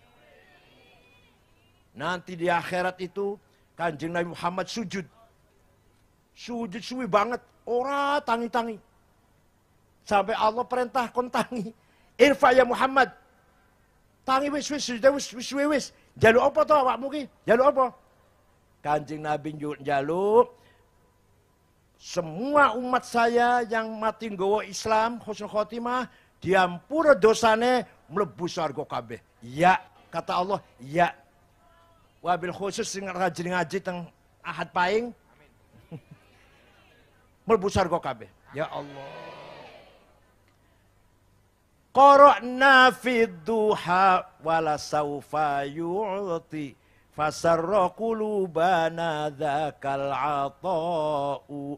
Nanti di akhirat itu Kanjeng Nabi Muhammad sujud. Sujud suwi banget, ora tangi-tangi. Sampai Allah perintah kon tangi. Irfa ya Muhammad. Tangi wis wis. Jaluk apa to awakmu ki? Jaluk apa? Kanjeng Nabi jaluk semua umat saya yang mati nggawa Islam husnul khotimah diampura dosane mlebu surga kabeh. Ya, kata Allah, ya. Wabil khusus sing rajin ngaji teng Ahad Paing. Mlebu surga kabeh. Ya Allah. Qara'na fid duha wala saufa yu'ti fasarra qulubana dzakal 'ata'u.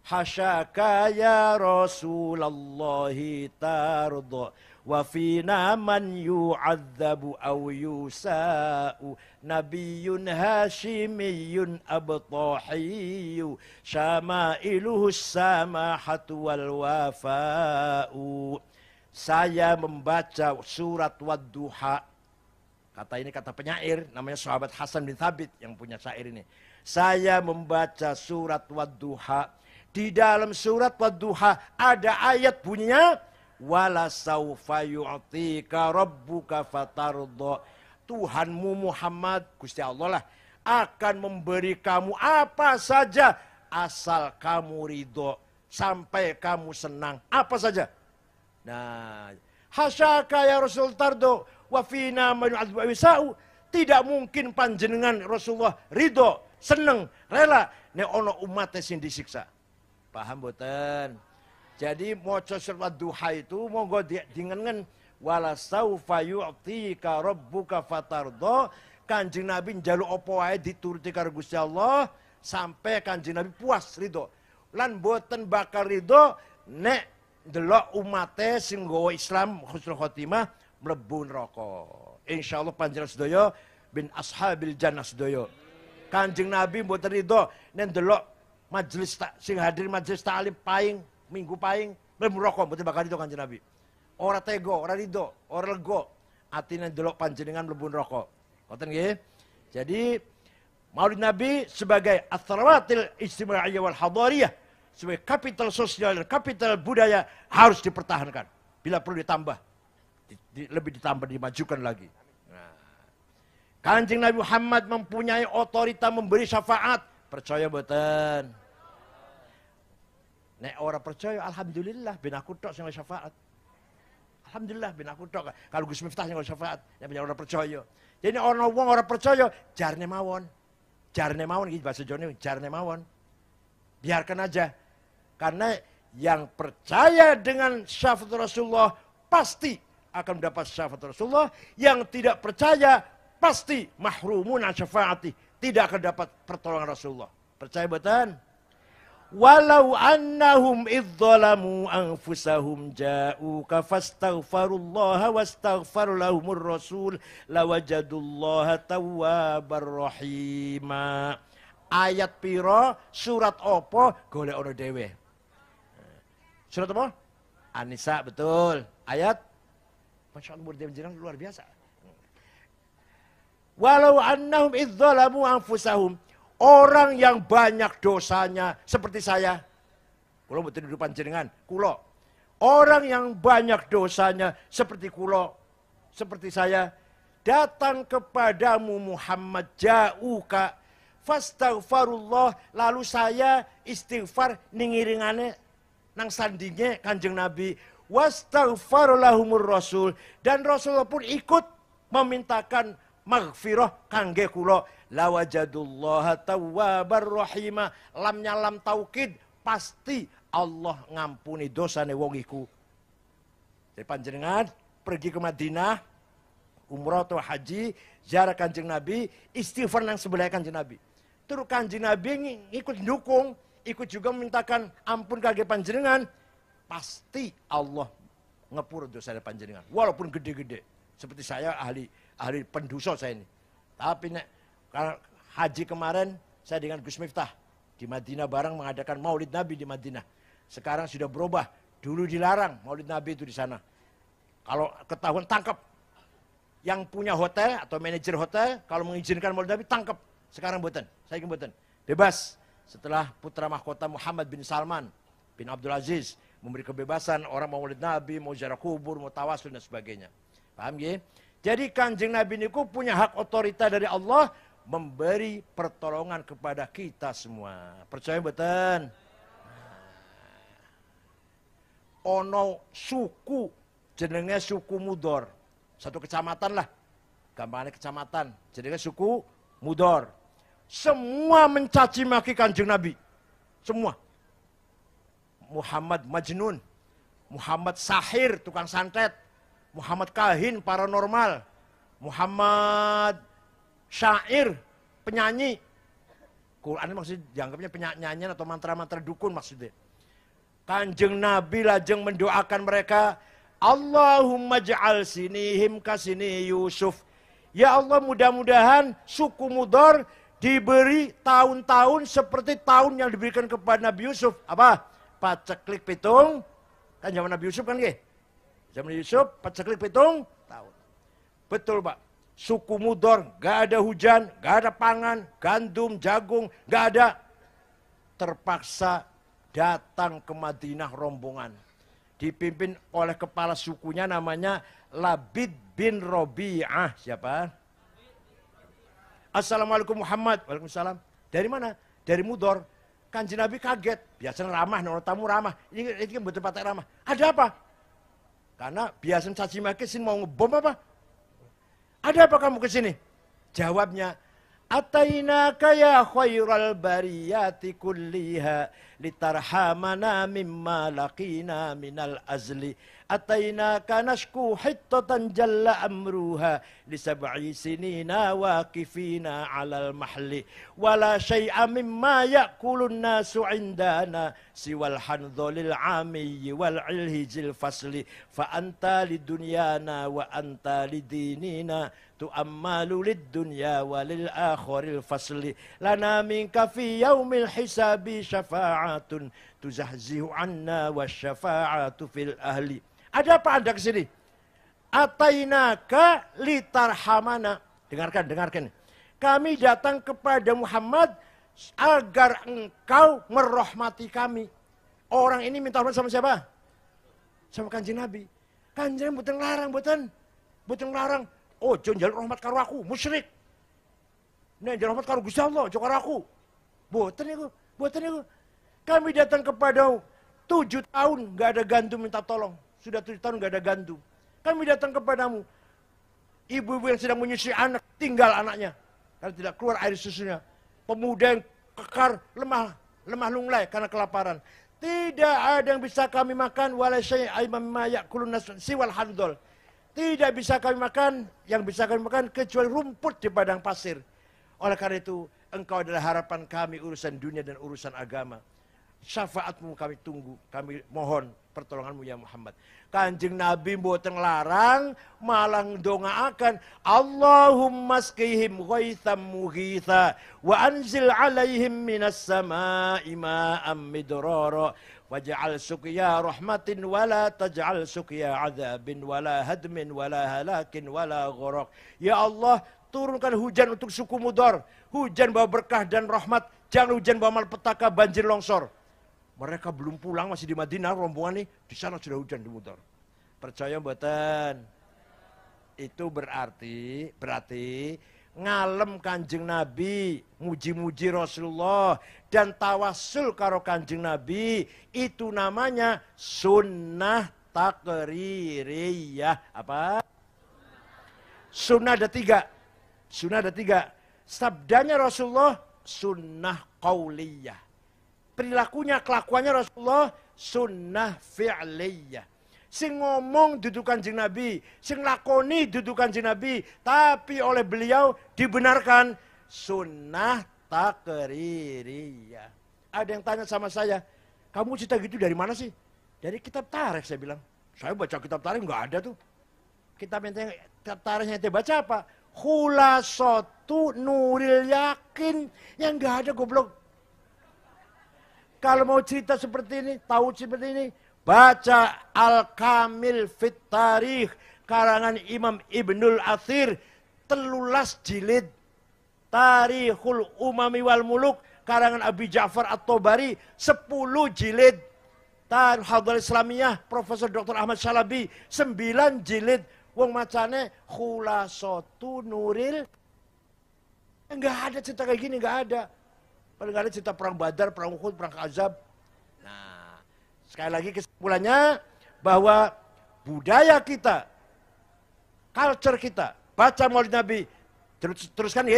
Hasyaka ya Rasulullah tarda wa fina man yu'adzabu aw yusa'u nabiyyun hashimiyyun abtahiyyu syama'iluhu samahatu wal wafa'u. Saya membaca surat Wadduha. Kata ini kata penyair namanya sahabat Hasan bin Thabit yang punya syair ini. Saya membaca surat Wadduha. Di dalam surat Wadduha ada ayat bunyinya wala saufa yu'tika rabbuka fatardha. Tuhanmu Muhammad, Gusti Allah lah, akan memberi kamu apa saja asal kamu ridho, sampai kamu senang, apa saja. Nah, hasyaka ya Rasul tardo wa fina man yu'adzabu aw yusa'u. Tidak mungkin panjenengan Rasulullah ridho, seneng, rela nek ono umat sing disiksa. Paham boten? Jadi maca surat Duha itu monggo dingengen wala saufa yu'tika rabbuka fatardha. Kanjeng Nabi njaluk apa wae dituruti karo Gusti Allah sampai Kanjeng Nabi puas ridho. Lan boten bakal ridho nek ndelok umate sing nggawa Islam husnul khotimah mlebu neraka. Insyaallah panjenengan sedaya bin ashabil jannah sedaya. Kanjeng Nabi mboten ridho nek ndelok majelis sing hadir majelis taklim paing minggu paing mlebu neraka mboten bakal ridho Kanjeng Nabi. Ora tega, ora ridho, ora lega atine ndelok panjenengan mlebu neraka. Ngoten nggih. Jadi Maulid Nabi sebagai athrawatil ijtimaiyah wal hadariyah sebagai kapital sosial dan kapital budaya harus dipertahankan. Bila perlu ditambah, lebih ditambah, dimajukan lagi. Nah, Kanjeng Nabi Muhammad mempunyai otorita memberi syafaat. Percaya betul. Nek orang percaya, alhamdulillah ben aku tok sing syafaat. Alhamdulillah ben aku tok. Kalau Gus Miftah sing syafaat, yang banyak orang percaya. Jadi orang percaya, jarne mawon. Jarne mawon iki bahasa Jawa, jarne mawon. Biarkan aja. Karena yang percaya dengan syafaat Rasulullah pasti akan mendapat syafaat Rasulullah. Yang tidak percaya pasti mahrumun an syafaati. Tidak akan dapat pertolongan Rasulullah. Percaya betul? Walau annahum idzalamu anfusahum ja'uka fastaghfarullaha wastaghfar lahumur rasul lawajadullaha tawwabar rahima. Ayat piro, surat opo, golek ono dhewe. Surat apa? An-Nisa, betul. Ayat, Masya Allah, murid luar biasa. Walau annahum idzalamu anfusahum. Orang yang banyak dosanya, seperti saya. Kulo betul di depan jenengan, kulo. Orang yang banyak dosanya, seperti kulo, seperti saya. Datang kepadamu Muhammad ja'uka. Fastaghfarullah. Lalu saya istighfar ningiringane nang sandinge Kanjeng Nabi, wastaghfar lahumur rasul, dan Rasulullah pun ikut memintakan maghfirah kangge kula, lawajadullaha tawwabar rahima. Lamnya lam taukid, pasti Allah ngampuni dosane wong iku. Jadi panjenengan pergi ke Madinah, umrah atau haji, ziarah Kanjeng Nabi, istighfar nang sebelah Kanjeng Nabi. Terus Kanjeng Nabi ikut dukung, ikut juga memintakan ampun kage panjenengan, pasti Allah ngepur dosa panjenengan. Walaupun gede-gede. Seperti saya ahli pendosa saya ini. Tapi nek haji kemarin saya dengan Gus Miftah di Madinah bareng mengadakan Maulid Nabi di Madinah. Sekarang sudah berubah. Dulu dilarang Maulid Nabi itu di sana. Kalau ketahuan tangkap. Yang punya hotel atau manajer hotel kalau mengizinkan Maulid Nabi tangkap. Sekarang mboten. Saya ingin mboten. Bebas. Setelah putra mahkota Muhammad bin Salman bin Abdul Aziz memberi kebebasan orang mau Maulid Nabi, mau ziarah kubur, mau tawasul dan sebagainya. Paham ya? Jadi Kanjeng Nabi niku punya hak otorita dari Allah memberi pertolongan kepada kita semua. Percaya betul? Ono suku jenenge suku Mudor. Satu kecamatan lah. Gampangnya kecamatan. Jenenge suku Mudor. Semua mencaci maki Kanjeng Nabi. Semua. Muhammad Majnun. Muhammad Sahir, tukang santet. Muhammad Kahin, paranormal. Muhammad Syair, penyanyi. Quran maksudnya dianggapnya penyanyian atau mantra-mantra dukun maksudnya. Kanjeng Nabi lajeng mendoakan mereka. Allahumma ja'al sinihim kasini Yusuf. Ya Allah, mudah-mudahan suku Mudor diberi tahun-tahun seperti tahun yang diberikan kepada Nabi Yusuf. Apa? Paceklik pitung. Kan zaman Nabi Yusuf kan nggih? Zaman Yusuf paceklik pitung tahun. Betul, Pak. Suku Mudor gak ada hujan, gak ada pangan, gandum, jagung, gak ada. Terpaksa datang ke Madinah rombongan. Dipimpin oleh kepala sukunya namanya Labid bin Robi'ah. Siapa? Assalamualaikum Muhammad. Waalaikumsalam. Dari mana? Dari Mudor. Kanjeng Nabi kaget. Biasanya ramah, orang tamu ramah. Ini kan betul patek ramah. Ada apa? Karena biasanya caci maki sini mau ngebom apa? Ada apa kamu kesini? Jawabnya, Atainaka ya khairal bariyati kulliha litarhamana mimma laqina minal azli. Atainaka nashku hittatan jalla amruha lisab'i sinina waqifina alal mahli. Wala syai'a mimma ya'kulun nasu indana siwal handholil amiyyi wal ilhijil fasli. Fa anta lidunyana wa anta lidinina tu'ammalu lid dunya walil akhiril fasli. Lana minka fi yaumil hisabi syafa'atun tuzahzihu anna wa syafa'atu fil ahli. Ada apa Anda kesini? Atainaka litarhamana. Dengarkan, dengarkan. Kami datang kepada Muhammad agar engkau merahmati kami. Orang ini minta hormat sama siapa? Sama Kanjeng Nabi. Kanjeng boten larang, boten larang. Oh, jangan njaluk rahmat karo aku, musyrik. Nek njaluk rahmat karo Gusti Allah, aja karo aku. Boten iku, boten iku. Kami datang kepadamu 7 tahun nggak ada gandum minta tolong. Sudah 7 tahun nggak ada gandum. Kami datang kepadamu. Ibu-ibu yang sedang menyusui anak, tinggal anaknya. Karena tidak keluar air susunya. Pemuda yang kekar, lemah lunglai karena kelaparan. Tidak ada yang bisa kami makan, wala syai'an mimma ya'kulun nas siwal handol. Tidak bisa kami makan, yang bisa kami makan kecuali rumput di padang pasir. Oleh karena itu, engkau adalah harapan kami urusan dunia dan urusan agama. Syafaatmu kami tunggu, kami mohon pertolonganmu ya Muhammad. Kanjeng Nabi mboten larang, malah ndongaaken Allahumma skihim ghaitham mughitha wa anzil alaihim minas samai ma'am midrara waj'al suqya rahmatin wala taj'al suqya adzabin wala hadmin wala halakin wala gharaq. Ya Allah, turunkan hujan untuk suku Mudhar, hujan bawa berkah dan rahmat, jangan hujan bawa malapetaka, banjir longsor. Mereka belum pulang, masih di Madinah, rombongan nih, di sana sudah hujan di Mudhar. Percaya mboten? Itu berarti ngalem Kanjeng Nabi, muji-muji Rasulullah dan tawasul karo Kanjeng Nabi, itu namanya sunnah takririyah. Apa? Sunnah ada 3. Sunnah ada 3. Sabdanya Rasulullah sunnah qauliyah. Perilakunya, kelakuannya Rasulullah sunnah fi'liyah. Sing ngomong duduk Kanjeng Nabi, sing lakoni duduk Kanjeng Nabi, tapi oleh beliau dibenarkan sunnah takririyah. Ada yang tanya sama saya, kamu cerita gitu dari mana sih? Dari kitab tarikh, saya bilang. Saya baca kitab tarikh nggak ada tuh. Kitab tarikh yang saya baca apa? Khulasatu Nuril Yakin, yang nggak ada goblok. Kalau mau cerita seperti ini, tahu seperti ini, baca Al-Kamil Fit Tarikh, karangan Imam Ibnul Athir, 13 jilid. Tarikhul Umami wal Muluk, karangan Abi Ja'far At-Tabari, 10 jilid. Tarikh Hadal Islamiyah, Profesor Dr. Ahmad Syalabi, 9 jilid. Wong macane Khulasatu Nuril. Enggak ada cerita kayak gini, enggak ada. Paling ada cerita perang Badar, perang Uhud, perang Ahzab. Nah, sekali lagi kesimpulannya bahwa budaya kita, culture kita, baca Maulid Nabi, teruskan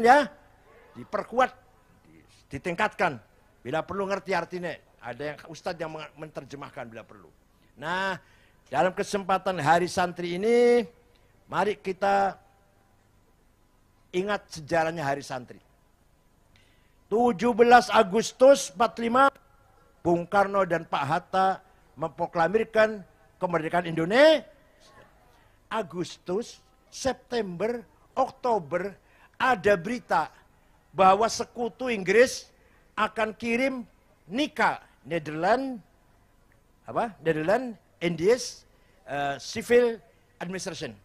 ya, diperkuat, ditingkatkan. Bila perlu ngerti artinya, ada yang ustadz yang menerjemahkan bila perlu. Nah, dalam kesempatan Hari Santri ini, mari kita ingat sejarahnya Hari Santri. 17 Agustus 45, Bung Karno dan Pak Hatta memproklamirkan kemerdekaan Indonesia. Agustus, September, Oktober ada berita bahwa sekutu Inggris akan kirim NICA, Netherlands Indies Civil Administration.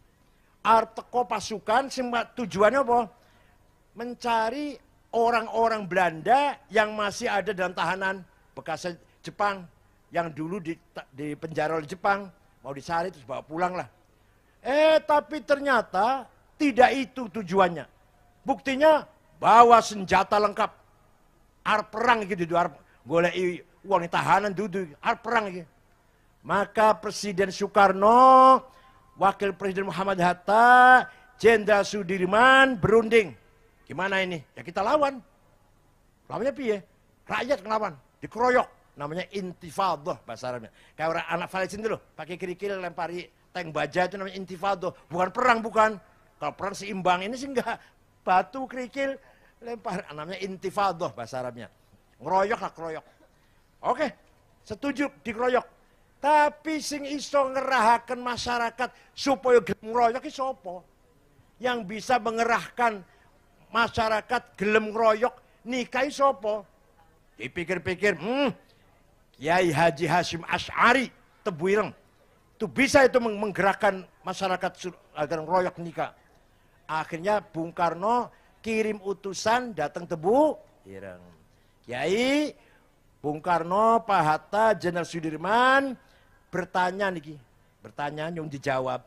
Arteko pasukan, tujuannya apa? Mencari orang-orang Belanda yang masih ada dalam tahanan bekas Jepang, yang dulu di penjara oleh Jepang, mau dicari terus bawa pulang lah. Tapi ternyata tidak itu tujuannya. Buktinya bawa senjata lengkap, arep perang gitu, arep golek uang tahanan duduk, arep perang gitu. Maka Presiden Soekarno, Wakil Presiden Muhammad Hatta, Jenderal Sudirman berunding. Gimana ini? Ya kita lawan. Lawannya piye? Rakyat ngelawan, dikeroyok. Namanya intifadah bahasa Arabnya. Kayak orang anak Palestina dulu, pakai kerikil lempari tank baja, itu namanya intifadah. Bukan perang, bukan. Kalau perang seimbang, ini sih enggak. Batu, kerikil, lempar. Namanya intifadah bahasa Arabnya. Ngeroyok lah, keroyok. Oke, setuju dikeroyok. Tapi sing iso ngerahaken masyarakat supaya ngeroyok iki sapa? Yang bisa mengerahkan masyarakat gelem ngeroyok nikahi sapa? Dipikir-pikir, Kiai Haji Hasyim Asy'ari Tebuireng. Itu bisa itu menggerakkan masyarakat agar ngeroyok nikah. Akhirnya Bung Karno kirim utusan datang Tebuireng. Kiai, Bung Karno, Pak Hatta, Jenderal Sudirman bertanya niki, bertanya yang dijawab.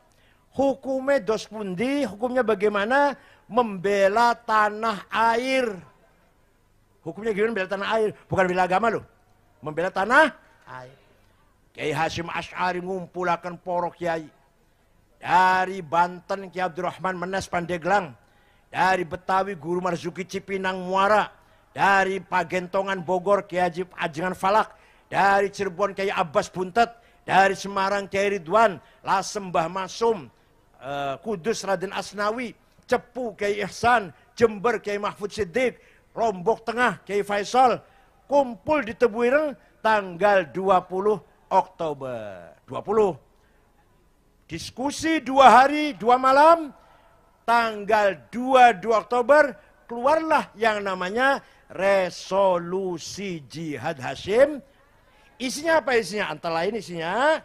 Hukumnya dos pundi, hukumnya bagaimana membela tanah air. Hukumnya gimana membela tanah air? Bukan bela agama loh. Membela tanah air. Kiai Hasyim Asy'ari ngumpulakan poro kiai. Dari Banten Kiai Abdurrahman Menes Pandeglang. Dari Betawi Guru Marzuki Cipinang Muara. Dari Pagentongan Bogor Kiai Haji Ajengan Falak. Dari Cirebon Kiai Abbas Buntet. Dari Semarang Kiai Ridwan. Lasem Mbah Masum. Kudus Raden Asnawi. Cepu Kiai Ihsan. Jember Kiai Mahfud Siddiq. Lombok Tengah Kiai Faisal. Kumpul di Tebuireng tanggal 20 Oktober 20. Diskusi 2 hari 2 malam. Tanggal 22 Oktober keluarlah yang namanya resolusi Jihad Hasyim. Isinya apa isinya? Antara lain isinya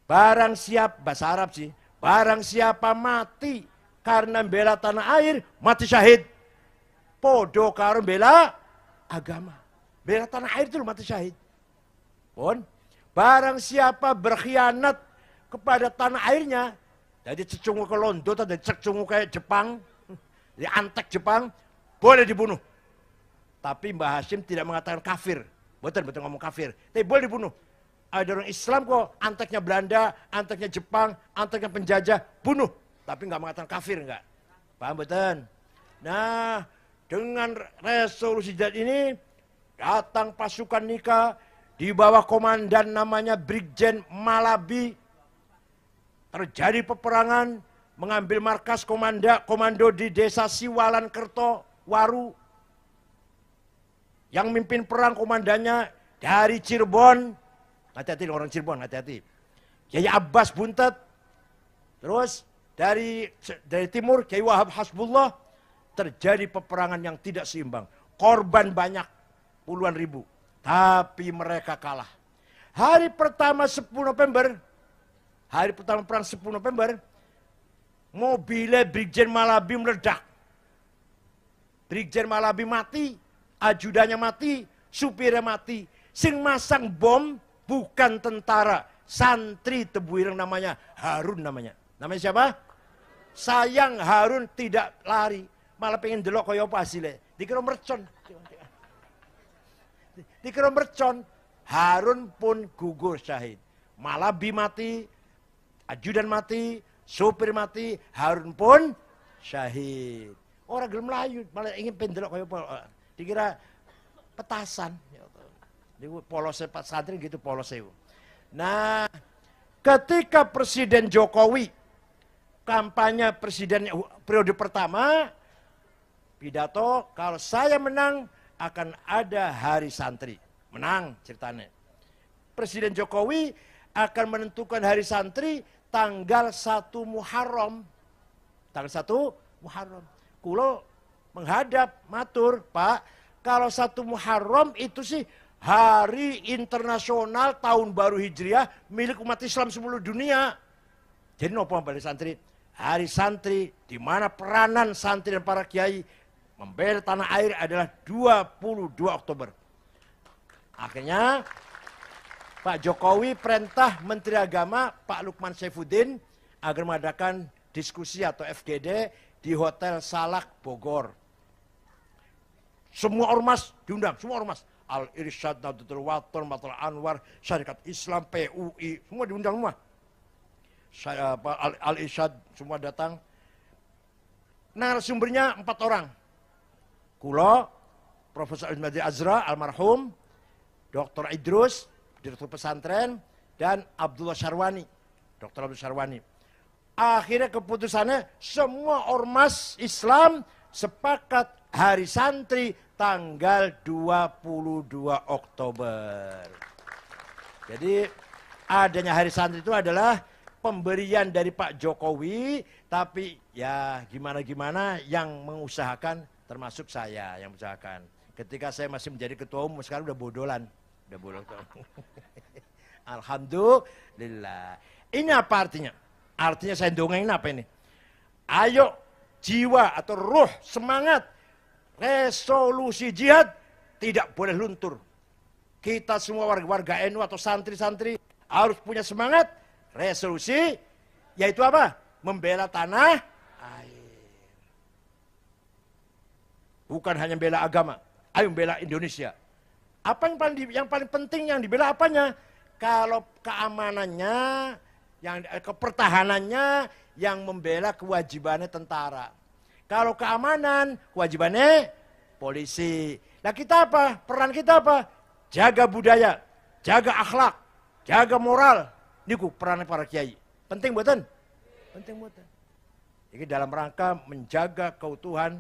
barang siap, bahasa Arab sih. Barang siapa mati karena bela tanah air, mati syahid. Podo karo bela agama. Bela tanah air itu mati syahid. Pun, barang siapa berkhianat kepada tanah airnya, jadi cecungu ke Londo, jadi cecungu kayak Jepang, di antek Jepang, boleh dibunuh. Tapi Mbah Hasyim tidak mengatakan kafir. Betul ngomong kafir. Tapi boleh dibunuh. Ada orang Islam kok, anteknya Belanda, anteknya Jepang, anteknya penjajah, bunuh. Tapi nggak mengatakan kafir, enggak. Paham betul? Nah, dengan resolusi jihad ini, datang pasukan Nika, di bawah komandan namanya Brigjen Malabi. Terjadi peperangan, mengambil markas komando di desa Siwalan Kerto, Waru. Yang mimpin perang komandannya dari Cirebon. Hati-hati orang Cirebon, hati-hati. Kiai Abbas Buntet. Terus dari timur, Kiai Wahab Hasbullah. Terjadi peperangan yang tidak seimbang. Korban banyak, puluhan ribu. Tapi mereka kalah. Hari pertama 10 November, hari pertama perang 10 November, mobilnya Brigjen Malabi meledak. Brigjen Malabi mati, ajudannya mati, supirnya mati. Sing masang bom bukan tentara, santri Tebuireng namanya Harun namanya. Namanya siapa? Sayang Harun tidak lari, malah pengen delok kaya apa hasilnya. Dikira mercon. Dikira mercon, Harun pun gugur syahid. Malabi mati, ajudan mati, sopir mati, Harun pun syahid. Orang gelem melayu, malah ingin pendelok kayak apa. Dikira petasan. Di polosnya Pak Santri gitu polosnya. Nah, ketika Presiden Jokowi kampanye presiden periode pertama, pidato, kalau saya menang akan ada hari santri. Menang ceritanya. Presiden Jokowi akan menentukan hari santri tanggal 1 Muharram. Tanggal 1 Muharram. Kulo menghadap matur, Pak, kalau 1 Muharram itu sih hari internasional tahun baru Hijriah milik umat Islam seluruh dunia. Jadi nopo hari santri? Hari santri di mana peranan santri dan para kiai membela tanah air adalah 22 Oktober. Akhirnya Pak Jokowi perintah Menteri Agama Pak Lukman Saifuddin agar mengadakan diskusi atau FGD di Hotel Salak Bogor. Semua ormas diundang, semua ormas. Al-Irsyad, Nahdlatul Wathon, Matul Anwar, Syarikat Islam, PUI, semua diundang semua. Al-Irsyad semua datang. Narasumbernya 4 orang. Kulo, Profesor Al-Madi Azra, almarhum, Dr. Idrus, Direktur Pesantren, dan Abdullah Syarwani, Dr. Abdullah Syarwani. Akhirnya keputusannya semua ormas Islam sepakat hari santri tanggal 22 Oktober. Jadi adanya hari santri itu adalah pemberian dari Pak Jokowi, tapi ya gimana-gimana yang mengusahakan termasuk saya yang mengusahakan. Ketika saya masih menjadi ketua umum, sekarang udah bodolan. Udah bodoh. Alhamdulillah. Ini apa artinya? Artinya saya dongengin apa ini? Ayo jiwa atau ruh, semangat, resolusi jihad tidak boleh luntur. Kita semua warga NU atau santri-santri harus punya semangat resolusi, yaitu apa? Membela tanah air. Bukan hanya membela agama, ayo membela Indonesia. Apa yang paling penting yang dibela apanya? Kalau keamanannya, kepertahanannya, yang membela kewajibannya tentara. Kalau keamanan, kewajibannya polisi. Nah kita apa? Peran kita apa? Jaga budaya, jaga akhlak, jaga moral. Niku peran para kiai. Penting buatan? Penting buatan. Jadi dalam rangka menjaga keutuhan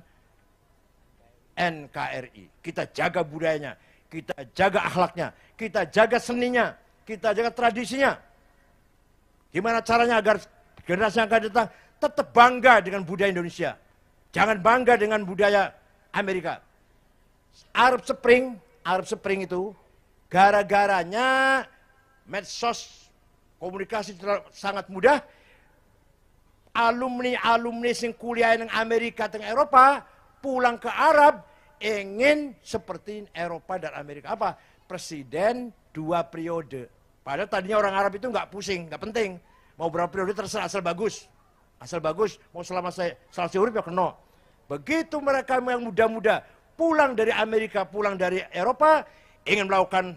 NKRI. Kita jaga budayanya, kita jaga akhlaknya, kita jaga seninya, kita jaga tradisinya. Gimana caranya agar generasi yang akan datang tetap bangga dengan budaya Indonesia. Jangan bangga dengan budaya Amerika. Arab Spring itu gara-garanya medsos komunikasi sangat mudah. Alumni sing kuliah yang Amerika dan Eropa pulang ke Arab ingin seperti Eropa dan Amerika. Apa? Presiden 2 periode. Padahal tadinya orang Arab itu nggak pusing, nggak penting. Mau berapa periode terserah asal bagus. Asal bagus, mau selama saya urip ya kena. Begitu mereka yang muda-muda pulang dari Amerika, pulang dari Eropa, ingin melakukan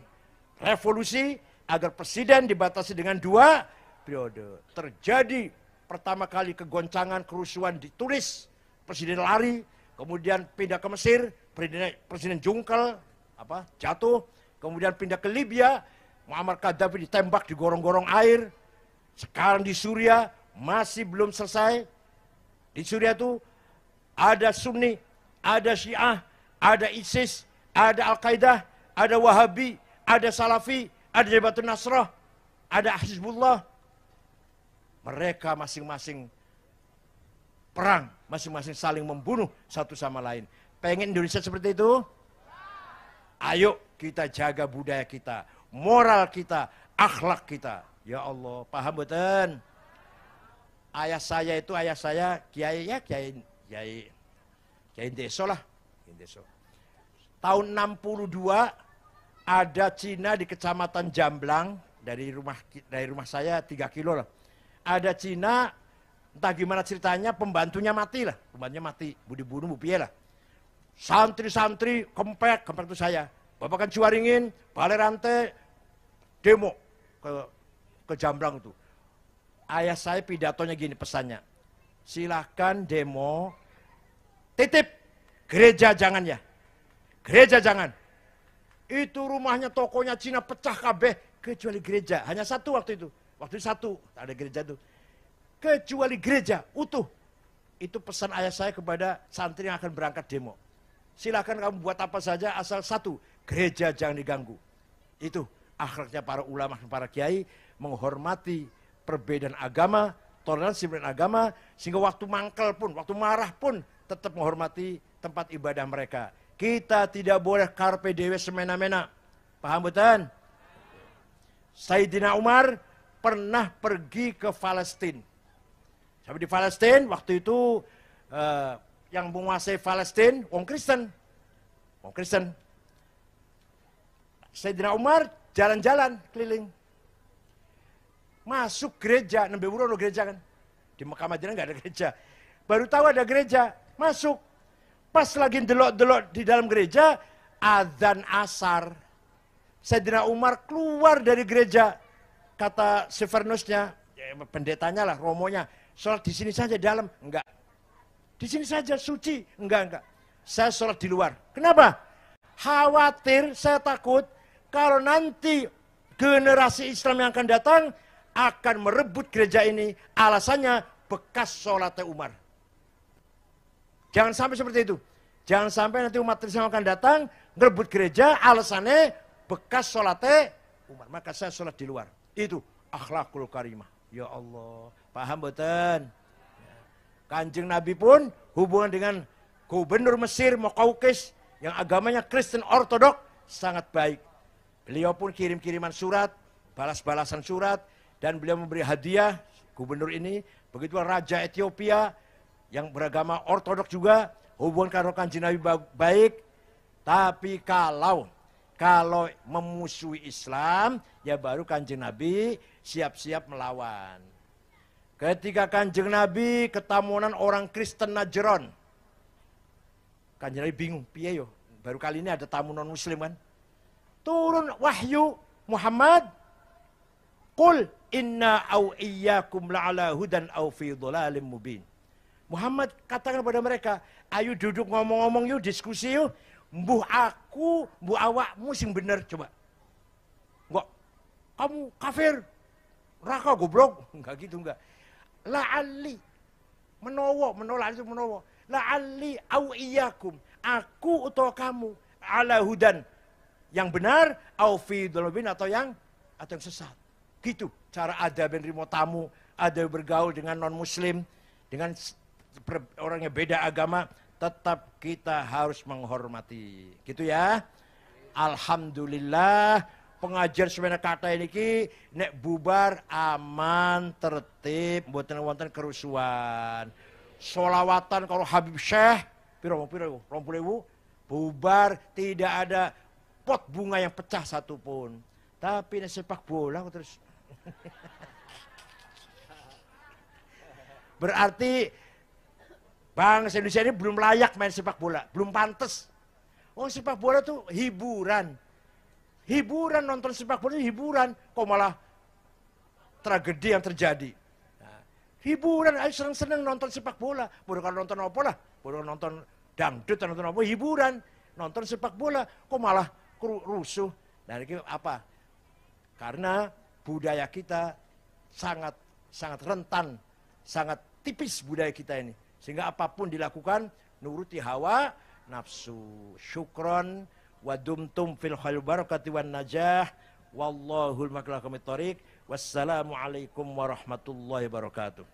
revolusi agar presiden dibatasi dengan 2 periode. Terjadi pertama kali kegoncangan, kerusuhan di Tunis, presiden lari, kemudian pindah ke Mesir, presiden jungkel, jatuh, kemudian pindah ke Libya, Muammar Gaddafi ditembak di gorong-gorong air. Sekarang di Suriah masih belum selesai. Di Suriah itu ada Sunni, ada Syiah, ada ISIS, ada Al-Qaeda, ada Wahabi, ada Salafi, ada Jabhatun Nasrah, ada Hizbullah. Mereka masing-masing perang, masing-masing saling membunuh satu sama lain. Pengen Indonesia seperti itu? Ayo kita jaga budaya kita, moral kita, akhlak kita. Ya Allah, paham betul? Ayah saya kiai Deso lah. Tahun 62 ada Cina di Kecamatan Jamblang, dari rumah saya 3 kilo lah. Ada Cina, entah gimana ceritanya, pembantunya mati, dibunuh bupiye lah. Santri-santri kempek itu saya. Bapak kan Ciwaringin, Balai Rantai, demo ke Jamblang itu. Ayah saya pidatonya gini pesannya, silahkan demo, titip, gereja jangan ya. Gereja jangan. Itu rumahnya, tokonya Cina pecah kabeh, kecuali gereja. Hanya satu waktu itu. Waktu itu satu, ada gereja itu. Kecuali gereja, utuh. Itu pesan ayah saya kepada santri yang akan berangkat demo. Silahkan kamu buat apa saja, asal satu, gereja jangan diganggu. Itu akhlaknya para ulama, para kiai, menghormati perbedaan agama, toleransi perbedaan agama, sehingga waktu mangkel pun, waktu marah pun, tetap menghormati tempat ibadah mereka. Kita tidak boleh carpe diem semena-mena. Paham betul? Sayyidina Umar pernah pergi ke Palestina. Sampai di Palestina, waktu itu yang menguasai Palestina, orang Kristen. Sayyidina Umar jalan-jalan keliling. Masuk gereja, nembe wuro gereja kan. Di Mekah Madinah nggak ada gereja. Baru tahu ada gereja, masuk. Pas lagi delok-delok di dalam gereja, adzan asar. Sayyidina Umar keluar dari gereja. Kata Severnusnya, pendetanya lah, romonya, sholat di sini saja dalam. Enggak. Di sini saja suci. Enggak. Saya sholat di luar. Kenapa? Khawatir, saya takut kalau nanti generasi Islam yang akan datang akan merebut gereja ini. Alasannya bekas sholatnya Umar. Jangan sampai seperti itu. Jangan sampai nanti umat Islam akan datang merebut gereja, alasannya bekas sholatnya Umar. Maka saya sholat di luar. Itu akhlakul karimah. Ya Allah, paham betul? Kanjeng Nabi pun hubungan dengan gubernur Mesir Muqawqis yang agamanya Kristen Ortodok sangat baik. Beliau pun kirim-kiriman surat, balas-balasan surat, dan beliau memberi hadiah gubernur ini. Begitu Raja Ethiopia yang beragama Ortodok juga, hubungan karo Kanjeng Nabi baik. Tapi kalau Kalau memusuhi Islam, ya baru Kanjeng Nabi siap-siap melawan. Ketika Kanjeng Nabi ketamunan orang Kristen Najran, Kanjeng Nabi bingung, piye yo? Baru kali ini ada tamu non Muslim kan? Turun wahyu Muhammad, qul inna au iyyakum la'ala hudan au fi dhalalim mubin. Muhammad katakan kepada mereka, ayo duduk ngomong-ngomong yuk, diskusi yuk. Mbuh aku, mbuh awakmu sing bener coba. Enggak, kamu kafir, raka goblok. Enggak gitu enggak. La'alli, menolak itu menowo. La'alli au iyyakum, aku atau kamu, ala hudan, yang benar, au fi dhalalim atau yang sesat. Gitu cara ada menerima tamu, ada bergaul dengan non muslim, dengan orang yang beda agama, tetap kita harus menghormati. Gitu ya. Alhamdulillah pengajian sebenarnya kata ini nek bubar aman tertib, mboten wonten kerusuhan. Sholawatan kalau Habib Syekh piro 20.000 bubar, tidak ada pot bunga yang pecah satupun. Tapi nek sepak bola terus berarti bangsa Indonesia ini belum layak main sepak bola, belum pantas. Oh, sepak bola tuh hiburan. Hiburan, nonton sepak bola itu hiburan. Kok malah tragedi yang terjadi. Nah, hiburan, ayo seneng-seneng nonton sepak bola. Bodoh kalau nonton apa lah, bodoh nonton dangdut, nonton apa, hiburan. Nonton sepak bola, kok malah rusuh. Nah, ini apa? Karena budaya kita sangat rentan, sangat tipis budaya kita ini. Sehingga apapun dilakukan nuruti hawa nafsu. Syukron wa dumtum fil khair barakati wan najah. Wallahul muwaffiq ila aqwamit thoriq. Wassalamu alaikum warahmatullahi wabarakatuh.